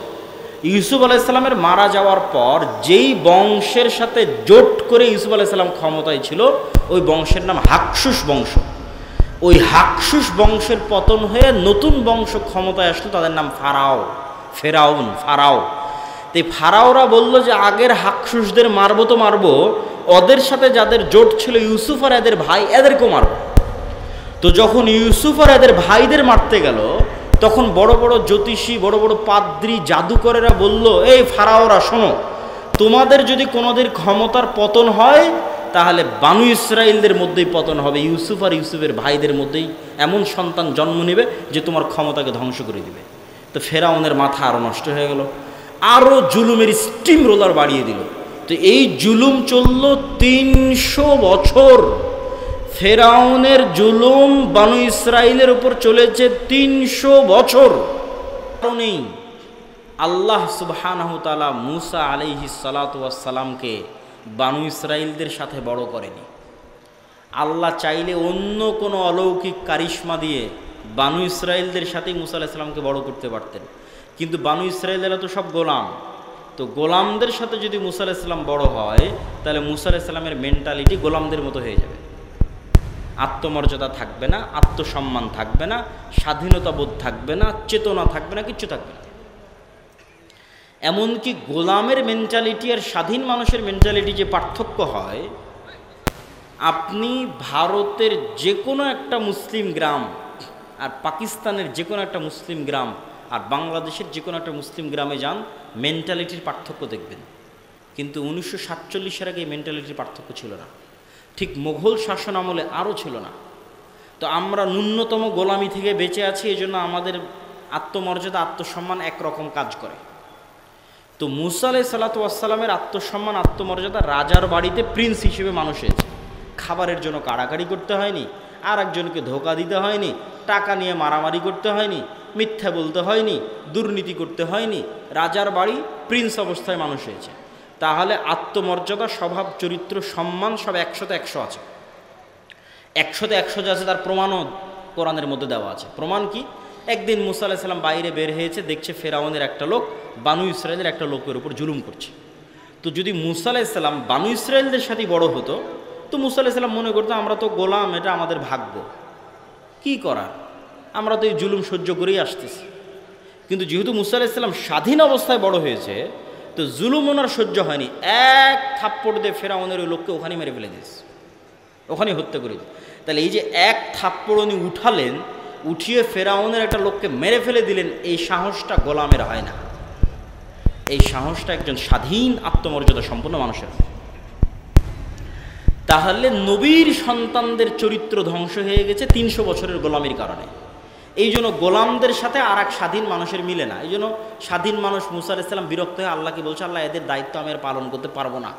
ইউসুফ আলাইহিস সালামের মারা যাওয়ার পর যেই বংশের সাথে জোট করে ইউসুফ আলাইহিস সালাম ক্ষমতায় ছিল, ওই বংশের নাম হাকসুস বংশ। ওই হাকসুস বংশের পতন হয়ে নতুন বংশ ক্ষমতায় আসলো, তাদের নাম ফারাও, ফেরাউন, ফারাও। তো এই ফারাওরা বলল যে আগের হাকসুসদের মারবো তো মারবো, ওদের সাথে যাদের জোট ছিল ইউসুফ আর এদের ভাই, এদেরকেও মারবো। তো যখন ইউসুফ আর এদের ভাইদের মারতে গেল, তখন বড় বড় জ্যোতিষী, বড় বড় পাদ্রী, জাদুকরেরা বলল, এই ফারাওরা শোনো, তোমাদের যদি কোনোদের ক্ষমতার পতন হয় তাহলে বানু ইসরাইলদের মধ্যেই পতন হবে, ইউসুফ আর ইউসুফের ভাইদের মধ্যেই এমন সন্তান জন্ম নেবে যে তোমার ক্ষমতাকে ধ্বংস করে দিবে। তো ফেরাউনের মাথা আরও নষ্ট হয়ে গেল, আরও জুলুমের স্টিম রোলার বাড়িয়ে দিল। তো এই জুলুম চলল 300 বছর। ফেরাউনের জুলুম বানু ইসরাইলের উপর চলেছে 300 বছর। কারণেই আল্লাহ সুবহানাহু ওয়া তাআলা মুসা আলাইহিস সালাতু ওয়াস সালামকে বানু ইসরাইলদের সাথে বড় করেনি। আল্লাহ চাইলে অন্য কোনো অলৌকিক কারিশমা দিয়ে বানু ইসরাইলদের সাথেই মুসা আলাইহিস সালামকে বড় করতে পারতেন, কিন্তু বানু ইসরাইলেরা তো সব গোলাম। তো গোলামদের সাথে যদি মুসা আলাইহিস সালাম বড় হয় তাহলে মুসা আলাইহিস সালামের মেন্টালিটি গোলামদের মতো হয়ে যাবে। আত্মমর্যাদা থাকবে না, আত্মসম্মান থাকবে না, স্বাধীনতা বোধ থাকবে না, চেতনা থাকবে না, কিচ্ছু থাকবে না। এমনকি গোলামের মেন্টালিটি আর স্বাধীন মানুষের মেন্টালিটি যে পার্থক্য হয়, আপনি ভারতের যে কোনো একটা মুসলিম গ্রাম আর পাকিস্তানের যে কোনো একটা মুসলিম গ্রাম আর বাংলাদেশের যে কোনো একটা মুসলিম গ্রামে যান, মেন্টালিটির পার্থক্য দেখবেন। কিন্তু 1947 আগে এই মেন্টালিটির পার্থক্য ছিল না, ঠিক মোঘল শাসন আমলে আরও ছিল না। তো আমরা ন্যূনতম গোলামি থেকে বেঁচে আছি, এই জন্য আমাদের আত্মমর্যাদা আত্মসম্মান একরকম কাজ করে। তো মুসা আলাইহিস সালাতু ওয়াস সালামের আত্মসম্মান আত্মমর্যাদা রাজার বাড়িতে প্রিন্স হিসেবে মানুষ হয়েছে। খাবারের জন্য কাড়াকাড়ি করতে হয়নি, আর একজনকে ধোকা দিতে হয়নি, টাকা নিয়ে মারামারি করতে হয়নি, মিথ্যা বলতে হয়নি, দুর্নীতি করতে হয়নি। রাজার বাড়ি প্রিন্স অবস্থায় মানুষ হয়েছে। তাহলে আত্মমর্যাদা, স্বভাব, চরিত্র, সম্মান সব 100তে 100 আছে। 100তে 100 যে আছে তার প্রমাণও কোরআনের মধ্যে দেওয়া আছে। প্রমাণ কি? একদিন মুসা আলাইহিস সালাম বাইরে বের হয়েছে, দেখছে ফেরাউনের একটা লোক বানু ইসরায়েলের একটা লোকের উপর জুলুম করছে। তো যদি মুসা আলাইহিস সালাম বানু ইসরায়েলদের সাথে বড় হতো, তো মুসা আলাইহিস সালাম মনে করতো আমরা তো গোলাম, এটা আমাদের ভাগ্য, কি করার, আমরা তো এই জুলুম সহ্য করেই আসতেছি। কিন্তু যেহেতু মুসা আলাইহিস সালাম স্বাধীন অবস্থায় বড় হয়েছে, তো জুলুম ওনার সহ্য হয়নি, এক থাপ্পড় দিয়ে ফেরাউনের ওই লোককে ওখানেই মেরে ফেলে দিয়েছে, ওখানেই হত্যা করে দিয়েছে। তাহলে এই যে এক থাপ্পড় উনি উঠালেন, উঠিয়ে ফেরাউনের একটা লোককে মেরে ফেলে দিলেন, এই সাহসটা গোলামের হয় না, এই সাহসটা একজন স্বাধীন আত্মমর্যাদা সম্পন্ন মানুষের। তাহলে নবীর সন্তানদের চরিত্র ধ্বংস হয়ে গেছে 300 বছরের গোলামির কারণে। এই জন্য গোলামদের সাথে আর এক স্বাধীন মানুষের মিলে না। এই জন্য স্বাধীন মানুষ মুসা আলাইহিস সালাম বিরক্ত হয়ে আল্লাহকে বলছে, আল্লাহ এদের দায়িত্ব আমি আর পালন করতে পারবো না,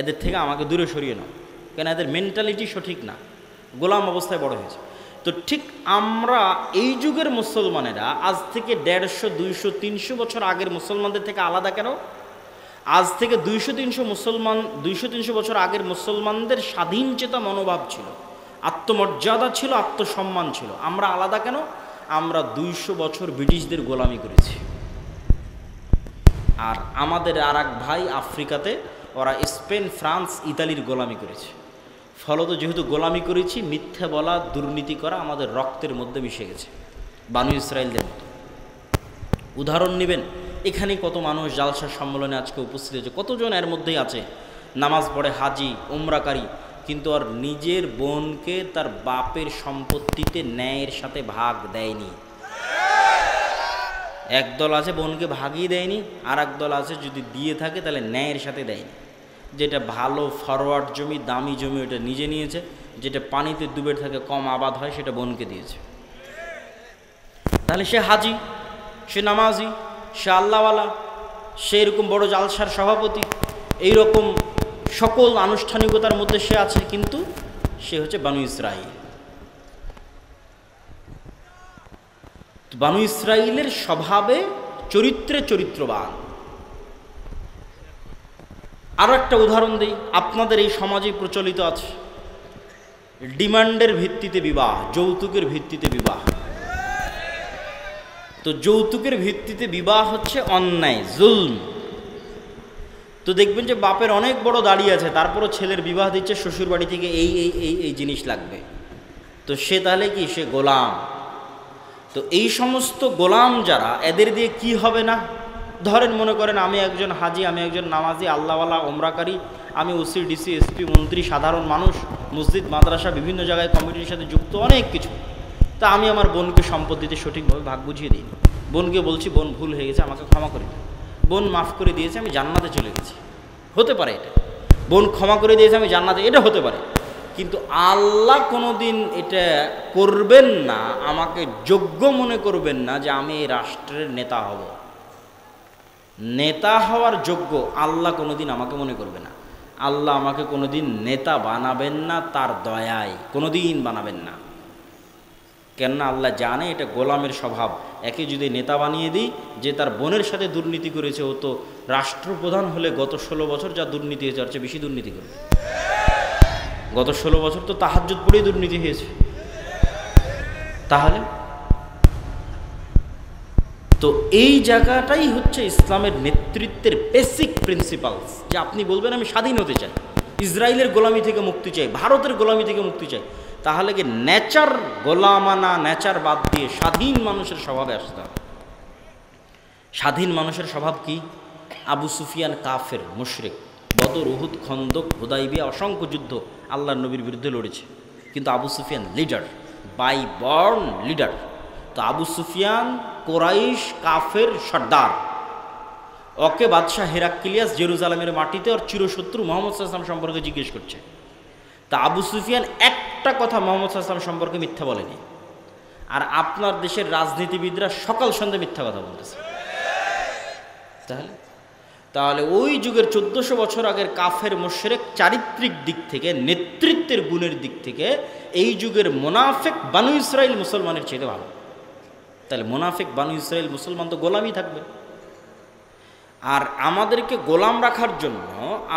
এদের থেকে আমাকে দূরে সরিয়ে নাও, কেন এদের মেন্টালিটি সঠিক না, গোলাম অবস্থায় বড় হয়েছে। তো ঠিক আমরা এই যুগের মুসলমানেরা আজ থেকে 150, 200, 300 বছর আগের মুসলমানদের থেকে আলাদা কেন? আজ থেকে 200-300 বছর আগের মুসলমানদের স্বাধীন চেতা মনোভাব ছিল, আত্মমর্যাদা ছিল, আত্মসম্মান ছিল। আমরা আলাদা কেন? আমরা 200 বছর ব্রিটিশদের গোলামি করেছি। আর আমাদের আর এক ভাই আফ্রিকাতে, ওরা স্পেন, ফ্রান্স, ইতালির গোলামি করেছে। ফলত যেহেতু গোলামি করেছি, মিথ্যা বলা, দুর্নীতি করা আমাদের রক্তের মধ্যে মিশে গেছে, বানু ইসরায়েলদের মতো। উদাহরণ নেবেন, এখানে কত মানুষ জালসা সম্মেলনে আজকে উপস্থিত হয়েছে, কতজন এর মধ্যেই আছে নামাজ পড়ে, হাজি, উমরাকারী, কিন্তু আর নিজের বোনকে তার বাপের সম্পত্তিতে ন্যায়ের সাথে ভাগ দেয়নি। একদল আছে বোনকে ভাগই দেয়নি, আর একদল আছে যদি দিয়ে থাকে তাহলে ন্যায়ের সাথে দেয়নি। যেটা ভালো ফরওয়ার্ড জমি, দামি জমি, ওটা নিজে নিয়েছে, যেটা পানিতে ডুবে থাকে, কম আবাদ হয়, সেটা বোনকে দিয়েছে। তাহলে সে হাজি, সে নামাজি, সে আল্লাহওয়ালা, সে এরকম বড় জালসার সভাপতি, এইরকম সকল আনুষ্ঠানিকতার মধ্যে সে আছে, কিন্তু সে হচ্ছে বানু ইসরাইল। বানু ইসরাইলের স্বভাবে, চরিত্রে চরিত্রবান। আরও একটা উদাহরণ দিই, আপনাদের এই সমাজে প্রচলিত আছে ডিমান্ডের ভিত্তিতে বিবাহ, যৌতুকের ভিত্তিতে বিবাহ। তো যৌতুকের ভিত্তিতে বিবাহ হচ্ছে অন্যায়, জুলম। তো দেখবেন যে বাপের অনেক বড় দাড়ি আছে, তারপরও ছেলের বিবাহ দিচ্ছে শ্বশুর বাড়ি থেকে, এই এই এই এই জিনিস লাগবে। তো সে তাহলে কি? সে গোলাম। তো এই সমস্ত গোলাম যারা, এদের দিয়ে কি হবে না? ধরেন মনে করেন আমি একজন হাজি, আমি একজন নামাজি, আল্লাহওয়ালা, ওমরাকারী, আমি ওসি, ডিসি, এসপি, মন্ত্রী, সাধারণ মানুষ, মসজিদ, মাদ্রাসা, বিভিন্ন জায়গায় কমিটির সাথে যুক্ত, অনেক কিছু। তা আমি আমার বোনকে সম্পত্তিতে সঠিকভাবে ভাগ বুঝিয়ে দিই। বোনকে বলছি, বোন ভুল হয়ে গেছে, আমাকে ক্ষমা করে দিই। বোন মাফ করে দিয়েছে, আমি জান্নাতে চলে গেছি। হতে পারে, এটা বোন ক্ষমা করে দিয়েছে আমি জান্নাতে, এটা হতে পারে। কিন্তু আল্লাহ কোনো দিন এটা করবেন না, আমাকে যোগ্য মনে করবেন না যে আমি এই রাষ্ট্রের নেতা হব। নেতা হওয়ার যোগ্য আল্লাহ কোনো দিন আমাকে মনে করবে না। আল্লাহ আমাকে কোনো দিন নেতা বানাবেন না, তার দয়ায় কোনো দিন বানাবেন না। কেননা আল্লাহ জানে এটা গোলামের স্বভাব। একে যদি নেতা বানিয়ে দিই, যে তার বোনের সাথে দুর্নীতি করেছে, ও তো রাষ্ট্রপ্রধান হলে গত 16 বছর যা দুর্নীতি হয়েছে তার চেয়ে বেশি দুর্নীতি করবে। গত 16 বছর তো তাহাজ্জুদ পড়েই দুর্নীতি হয়েছে। তাহলে তো এই জায়গাটাই হচ্ছে ইসলামের নেতৃত্বের বেসিক প্রিন্সিপালস, যে আপনি বলবেন আমি স্বাধীন হতে চাই, ইসরায়েলের গোলামি থেকে মুক্তি চাই, ভারতের গোলামি থেকে মুক্তি চাই, তাহলে কি নেচার গোলামানা, নেচার বাদ দিয়ে স্বাধীন মানুষের স্বভাবে আসতে হবে। স্বাধীন মানুষের স্বভাব কি? আবু সুফিয়ান কাফের, মুশরিক, বদর, উহুদ, খন্দক, হুদাইবিয়া, অসংখ্য যুদ্ধ আল্লাহর নবীর বিরুদ্ধে লড়েছে, কিন্তু Abu Sufyan leader, by born leader. তো আবু সুফিয়ান কোরাইশ কাফের সর্দার, ওকে বাদশাহ হেরাক্লিয়াস জেরুজালেমের মাটিতে ওর চিরশত্রু মুহাম্মদ সাল্লাল্লাহু আলাইহি ওয়াসাল্লাম সম্পর্কে জিজ্ঞেস করছে। তা আবু সুফিয়ান একটা কথা মুহাম্মদ সাল্লাল্লাহু আলাইহি ওয়াসাল্লাম সম্পর্কে মিথ্যা বলেনি। আর আপনার দেশের রাজনীতিবিদরা সকাল সন্ধ্যা মিথ্যা কথা বলতেছে। তাহলে ওই যুগের 1400 বছর আগের কাফের মুশরিক চারিত্রিক দিক থেকে, নেতৃত্বের গুণের দিক থেকে এই যুগের মুনাফিক বানু ইসরাইল মুসলমানের চেয়ে ভালো। তাহলে মুনাফিক বানু ইসরাইল মুসলমান তো গোলামই থাকবে। আর আমাদেরকে গোলাম রাখার জন্য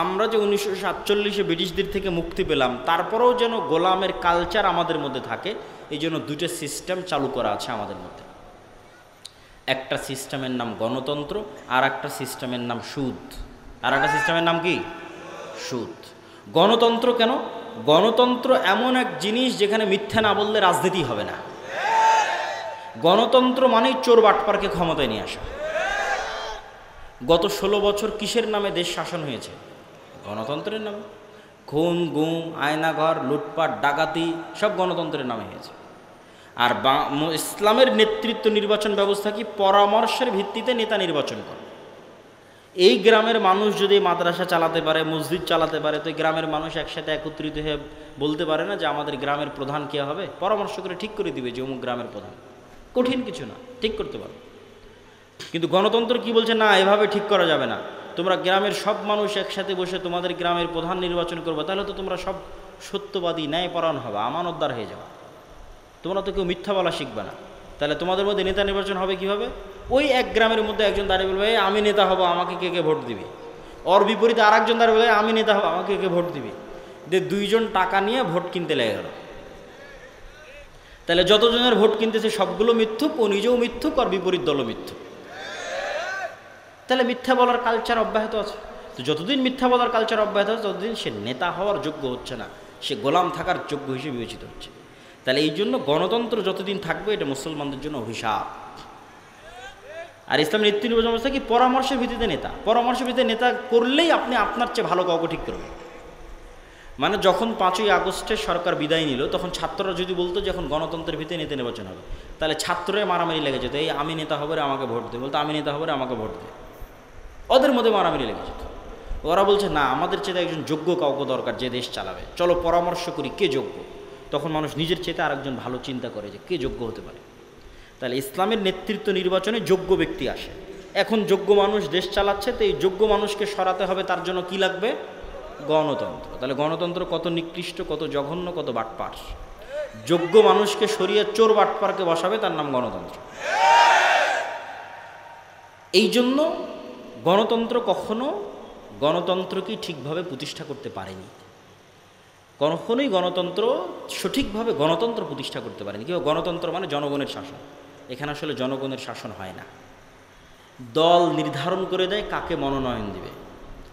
আমরা যে 1947-এ ব্রিটিশদের থেকে মুক্তি পেলাম, তারপরেও যেন গোলামের কালচার আমাদের মধ্যে থাকে, এই জন্য দুটো সিস্টেম চালু করা আছে আমাদের মধ্যে। একটা সিস্টেমের নাম গণতন্ত্র, আর একটা সিস্টেমের নাম সুদ। আর একটা সিস্টেমের নাম কি? সুদ। গণতন্ত্র কেন? গণতন্ত্র এমন এক জিনিস যেখানে মিথ্যা না বললে রাজনীতি হবে না। গণতন্ত্র মানেই চোর বাটপারকে ক্ষমতায় নিয়ে আসা। গত 16 বছর কিসের নামে দেশ শাসন হয়েছে? গণতন্ত্রের নামে। খুন, গুম, আয়নাঘর, লুটপাট, ডাকাতি সব গণতন্ত্রের নামে হয়েছে। আর ইসলামের নেতৃত্ব নির্বাচন ব্যবস্থা কি? পরামর্শের ভিত্তিতে নেতা নির্বাচন করে। এই গ্রামের মানুষ যদি মাদ্রাসা চালাতে পারে, মসজিদ চালাতে পারে, তো এই গ্রামের মানুষ একসাথে একত্রিত হয়ে বলতে পারে না যে আমাদের গ্রামের প্রধান কে হবে? পরামর্শ করে ঠিক করে দিবে যে অমুক গ্রামের প্রধান। কঠিন কিছু না, ঠিক করতে পারো। কিন্তু গণতন্ত্র কি বলছে? না, এভাবে ঠিক করা যাবে না। তোমরা গ্রামের সব মানুষ একসাথে বসে তোমাদের গ্রামের প্রধান নির্বাচন করবে, তাহলে তো তোমরা সব সত্যবাদী, ন্যায়পরায়ণ হবে, আমানতদার হয়ে যাবে। তোমরা তো কেউ মিথ্যা বলা শিখবে না। তাহলে তোমাদের মধ্যে নেতা নির্বাচন হবে কীভাবে? ওই এক গ্রামের মধ্যে একজন দাঁড়িয়ে বলবে আমি নেতা হব, আমাকে কে কে ভোট দিবি। ওর বিপরীতে আর একজন দাঁড়িয়ে বলবে আমি নেতা হব, আমাকে কে ভোট দিবি। যে দুইজন টাকা নিয়ে ভোট কিনতে লেগে গেল। তাহলে যতজনের ভোট কিনতেছে সবগুলো মিথ্যুক, ও নিজেও মিথ্যুক, আর বিপরীত দলও মিথ্যুক। তাহলে মিথ্যা বলার কালচার অব্যাহত আছে। তো যতদিন মিথ্যা বলার কালচার অব্যাহত আছে, ততদিন সে নেতা হওয়ার যোগ্য হচ্ছে না, সে গোলাম থাকার যোগ্য হিসেবে বিবেচিত হচ্ছে। তাহলে এই জন্য গণতন্ত্র যতদিন থাকবে এটা মুসলমানদের জন্য অভিশাপ। আর ইসলামের নীতি নির্বাচন ব্যবস্থা কি? পরামর্শের ভিত্তিতে নেতা। পরামর্শের ভিত্তিতে নেতা করলেই আপনি আপনার চেয়ে ভালো কাউকে ঠিক করবেন। মানে যখন 5ই আগস্টে সরকার বিদায় নিল, তখন ছাত্ররা যদি বলতো যে এখন গণতন্ত্রের ভিত্তিতে নেতা নির্বাচন হবে, তাহলে ছাত্ররা মারামারি লেগে যেত। এই আমি নেতা হবে, আমাকে ভোট দে, বলতো আমি নেতা হবে, আমাকে ভোট দে। ওদের মধ্যে মারামারি লেগে যেত। ওরা বলছে না, আমাদের চেয়ে একজন যোগ্য কাউকে দরকার যে দেশ চালাবে, চলো পরামর্শ করি কে যোগ্য। তখন মানুষ নিজের চেয়ে আরেকজন ভালো চিন্তা করে যে কে যোগ্য হতে পারে। তাহলে ইসলামের নেতৃত্ব নির্বাচনে যোগ্য ব্যক্তি আসে। এখন যোগ্য মানুষ দেশ চালাচ্ছে, তো এই যোগ্য মানুষকে সরাতে হবে, তার জন্য কি লাগবে? গণতন্ত্র। তাহলে গণতন্ত্র কত নিকৃষ্ট, কত জঘন্য, কত বাটপার। যোগ্য মানুষকে সরিয়ে চোর বাটপারকে বসাবে, তার নাম গণতন্ত্র। এই জন্য গণতন্ত্র কখনো গণতন্ত্রকে ঠিকভাবে প্রতিষ্ঠা করতে পারেনি। কখনোই গণতন্ত্র সঠিকভাবে গণতন্ত্র প্রতিষ্ঠা করতে পারেনি। কেউ গণতন্ত্র মানে জনগণের শাসন। এখানে আসলে জনগণের শাসন হয় না। দল নির্ধারণ করে দেয় কাকে মনোনয়ন দিবে,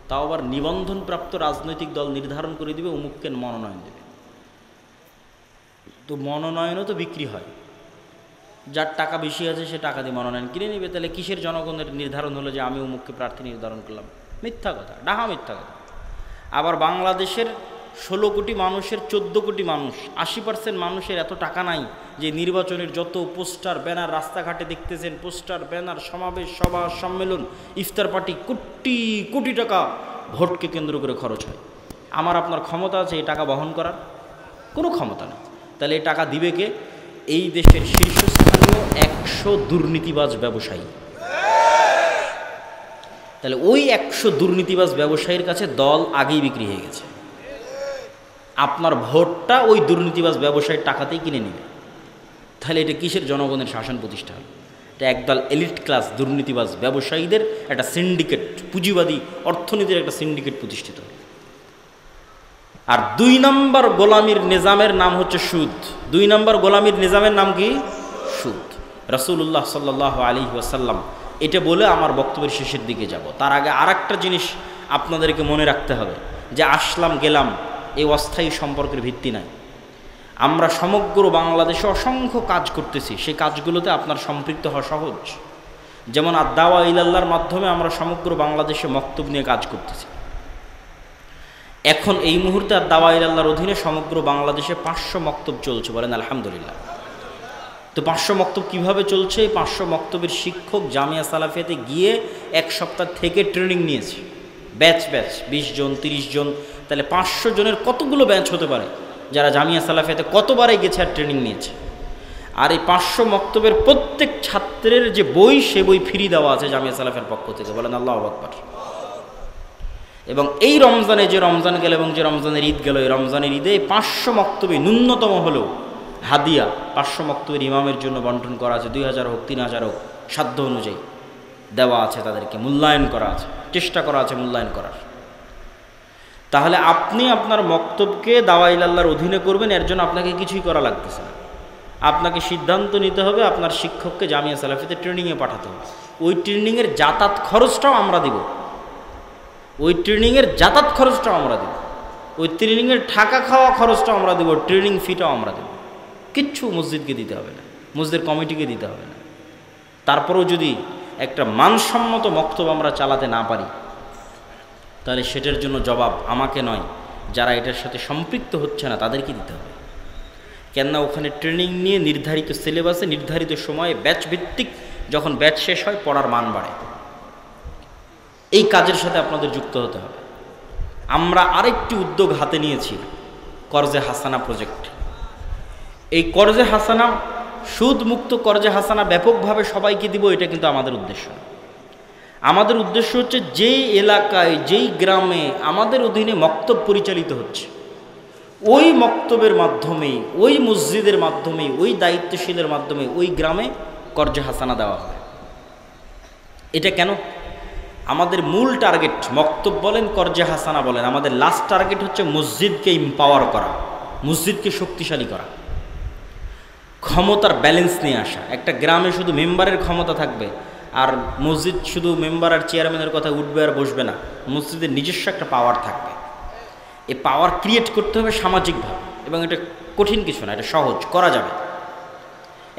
তাও আবার নিবন্ধনপ্রাপ্ত রাজনৈতিক দল নির্ধারণ করে দিবে অমুককে মনোনয়ন দেবে। তো মনোনয়নও তো বিক্রি হয়, যার টাকা বেশি আছে সে টাকা দিয়ে মনোনয়ন কিনে নেবে। তাহলে কিসের জনগণের নির্ধারণ হলো যে আমি অমুককে প্রার্থী নির্ধারণ করলাম? মিথ্যা কথা, ডাহা মিথ্যা কথা। আবার বাংলাদেশের 16 কোটি মানুষের 14 কোটি মানুষ, 80% মানুষের এত টাকা নাই যে নির্বাচনের যত পোস্টার ব্যানার রাস্তাঘাটে দেখতেছেন, পোস্টার ব্যানার, সমাবেশ, সভা, সম্মেলন, ইফতার পার্টি, কোটি কোটি টাকা ভোটকে কেন্দ্র করে খরচ হয়। আমার আপনার ক্ষমতা আছে এই টাকা বহন করার? কোনো ক্ষমতা নেই। তাহলে এই টাকা দিবে কে? এই দেশের শীর্ষস্থানীয় 100 দুর্নীতিবাজ ব্যবসায়ী। তাহলে ওই 100 দুর্নীতিবাজ ব্যবসায়ীর কাছে দল আগেই বিক্রি হয়ে গেছে। আপনার ভোটটা ওই দুর্নীতিবাজ ব্যবসায়ীর টাকাতেই কিনে নেবে। তাহলে এটা কিসের জনগণের শাসন প্রতিষ্ঠা হল? এটা একদল এলিট ক্লাস দুর্নীতিবাজ ব্যবসায়ীদের একটা সিন্ডিকেট, পুঁজিবাদী অর্থনীতির একটা সিন্ডিকেট প্রতিষ্ঠিত। আর 2 নম্বর গোলামির নিজামের নাম হচ্ছে সুদ। 2 নম্বর গোলামির নিজামের নাম কি? সুদ। রাসূলুল্লাহ সাল্লাল্লাহু আলাইহি ওয়াসাল্লাম এটা বলে আমার বক্তব্যের শেষের দিকে যাব। তার আগে আরেকটা জিনিস আপনাদেরকে মনে রাখতে হবে, যে আসলাম গেলাম এই অস্থায়ী সম্পর্কের ভিত্তি নাই। আমরা সমগ্র বাংলাদেশে অসংখ্য কাজ করতেছি, সেই কাজগুলোতে আপনার সম্পৃক্ত হওয়া সহজ। যেমন আদ-দাওয়া ইলাল্লাহর মাধ্যমে আমরা সমগ্র বাংলাদেশে মক্তব নিয়ে কাজ করতেছি। এখন এই মুহূর্তে আদ-দাওয়া ইলাল্লাহর অধীনে সমগ্র বাংলাদেশে 500 মক্তব চলছে, বলেন আলহামদুলিল্লাহ। তো 500 মক্তব কীভাবে চলছে? এই 500 মক্তবের শিক্ষক জামিয়া সালাফিয়াতে গিয়ে 1 সপ্তাহ থেকে ট্রেনিং নিয়েছে, ব্যাচ 20 জন 30 জন। তাহলে 500 জনের কতগুলো ব্যাচ হতে পারে যারা জামিয়া সালাফিয়াতে কতবারে গেছে আর ট্রেনিং নিয়েছে। আর এই 500 মক্তবের প্রত্যেক ছাত্রের যে বই, সে বই ফ্রি দেওয়া আছে জামিয়া সালাফিয়ার পক্ষ থেকে, বলেন আল্লাহু আকবার। এবং এই রমজানে, যে রমজান গেল এবং যে রমজানের ঈদ গেল, এই রমজানের ঈদে 500 মক্তবে ন্যূনতম হলেও হাদিয়া 500 মক্তবের ইমামের জন্য বন্টন করা আছে। 2000 হোক 3000 হোক, সাধ্য অনুযায়ী দেওয়া আছে, তাদেরকে মূল্যায়ন করা আছে, চেষ্টা করা আছে মূল্যায়ন করার। তাহলে আপনি আপনার মক্তবকে দাওয়া ইলাল্লাহর অধীনে করবেন, এর জন্য আপনাকে কিছুই করা লাগতেছে না। আপনাকে সিদ্ধান্ত নিতে হবে আপনার শিক্ষককে জামিয়া সালাফিতে ট্রেনিংয়ে পাঠাতে হবে। ওই ট্রেনিংয়ের যাতায়াত খরচটাও আমরা দিব, ওই ট্রেনিংয়ের যাতায়াত খরচটাও আমরা দেব, ওই ট্রেনিংয়ের থাকা খাওয়া খরচটাও আমরা দেব, ট্রেনিং ফিটাও আমরা দেব। কিচ্ছু মসজিদকে দিতে হবে না, মসজিদের কমিটিকে দিতে হবে না। তারপরেও যদি একটা মানসম্মত মক্তব আমরা চালাতে না পারি, তাহলে সেটার জন্য জবাব আমাকে নয়, যারা এটার সাথে সম্পৃক্ত হচ্ছে না তাদেরকে দিতে হবে। কেননা ওখানে ট্রেনিং নিয়ে নির্ধারিত সিলেবাসে নির্ধারিত সময়ে ব্যাচ ভিত্তিক, যখন ব্যাচ শেষ হয় পড়ার মান বাড়ে। এই কাজের সাথে আপনাদের যুক্ত হতে হবে। আমরা আরেকটি উদ্যোগ হাতে নিয়েছি, কর্জে হাসানা প্রজেক্ট। এই কর্জে হাসানা, সুদমুক্ত কর্জে হাসানা ব্যাপকভাবে সবাইকে দিব, এটা কিন্তু আমাদের উদ্দেশ্য। আমাদের উদ্দেশ্য হচ্ছে যেই এলাকায়, যেই গ্রামে আমাদের অধীনে মক্তব পরিচালিত হচ্ছে, ওই মক্তবের মাধ্যমেই, ওই মসজিদের মাধ্যমেই, ওই দায়িত্বশীলের মাধ্যমে ওই গ্রামে কর্জে হাসানা দেওয়া হবে। এটা কেন? আমাদের মূল টার্গেট, মক্তব বলেন কর্জে হাসানা বলেন, আমাদের লাস্ট টার্গেট হচ্ছে মসজিদকে এম্পাওয়ার করা, মসজিদকে শক্তিশালী করা, ক্ষমতার ব্যালেন্স নিয়ে আসা। একটা গ্রামে শুধু মেম্বারের ক্ষমতা থাকবে আর মসজিদ শুধু মেম্বার আর চেয়ারম্যানের কথা উঠবে আর বসবে না, মসজিদের নিজস্ব একটা পাওয়ার থাকবে। এই পাওয়ার ক্রিয়েট করতে হবে সামাজিকভাবে, এবং এটা কঠিন কিছু না, এটা সহজ, করা যাবে।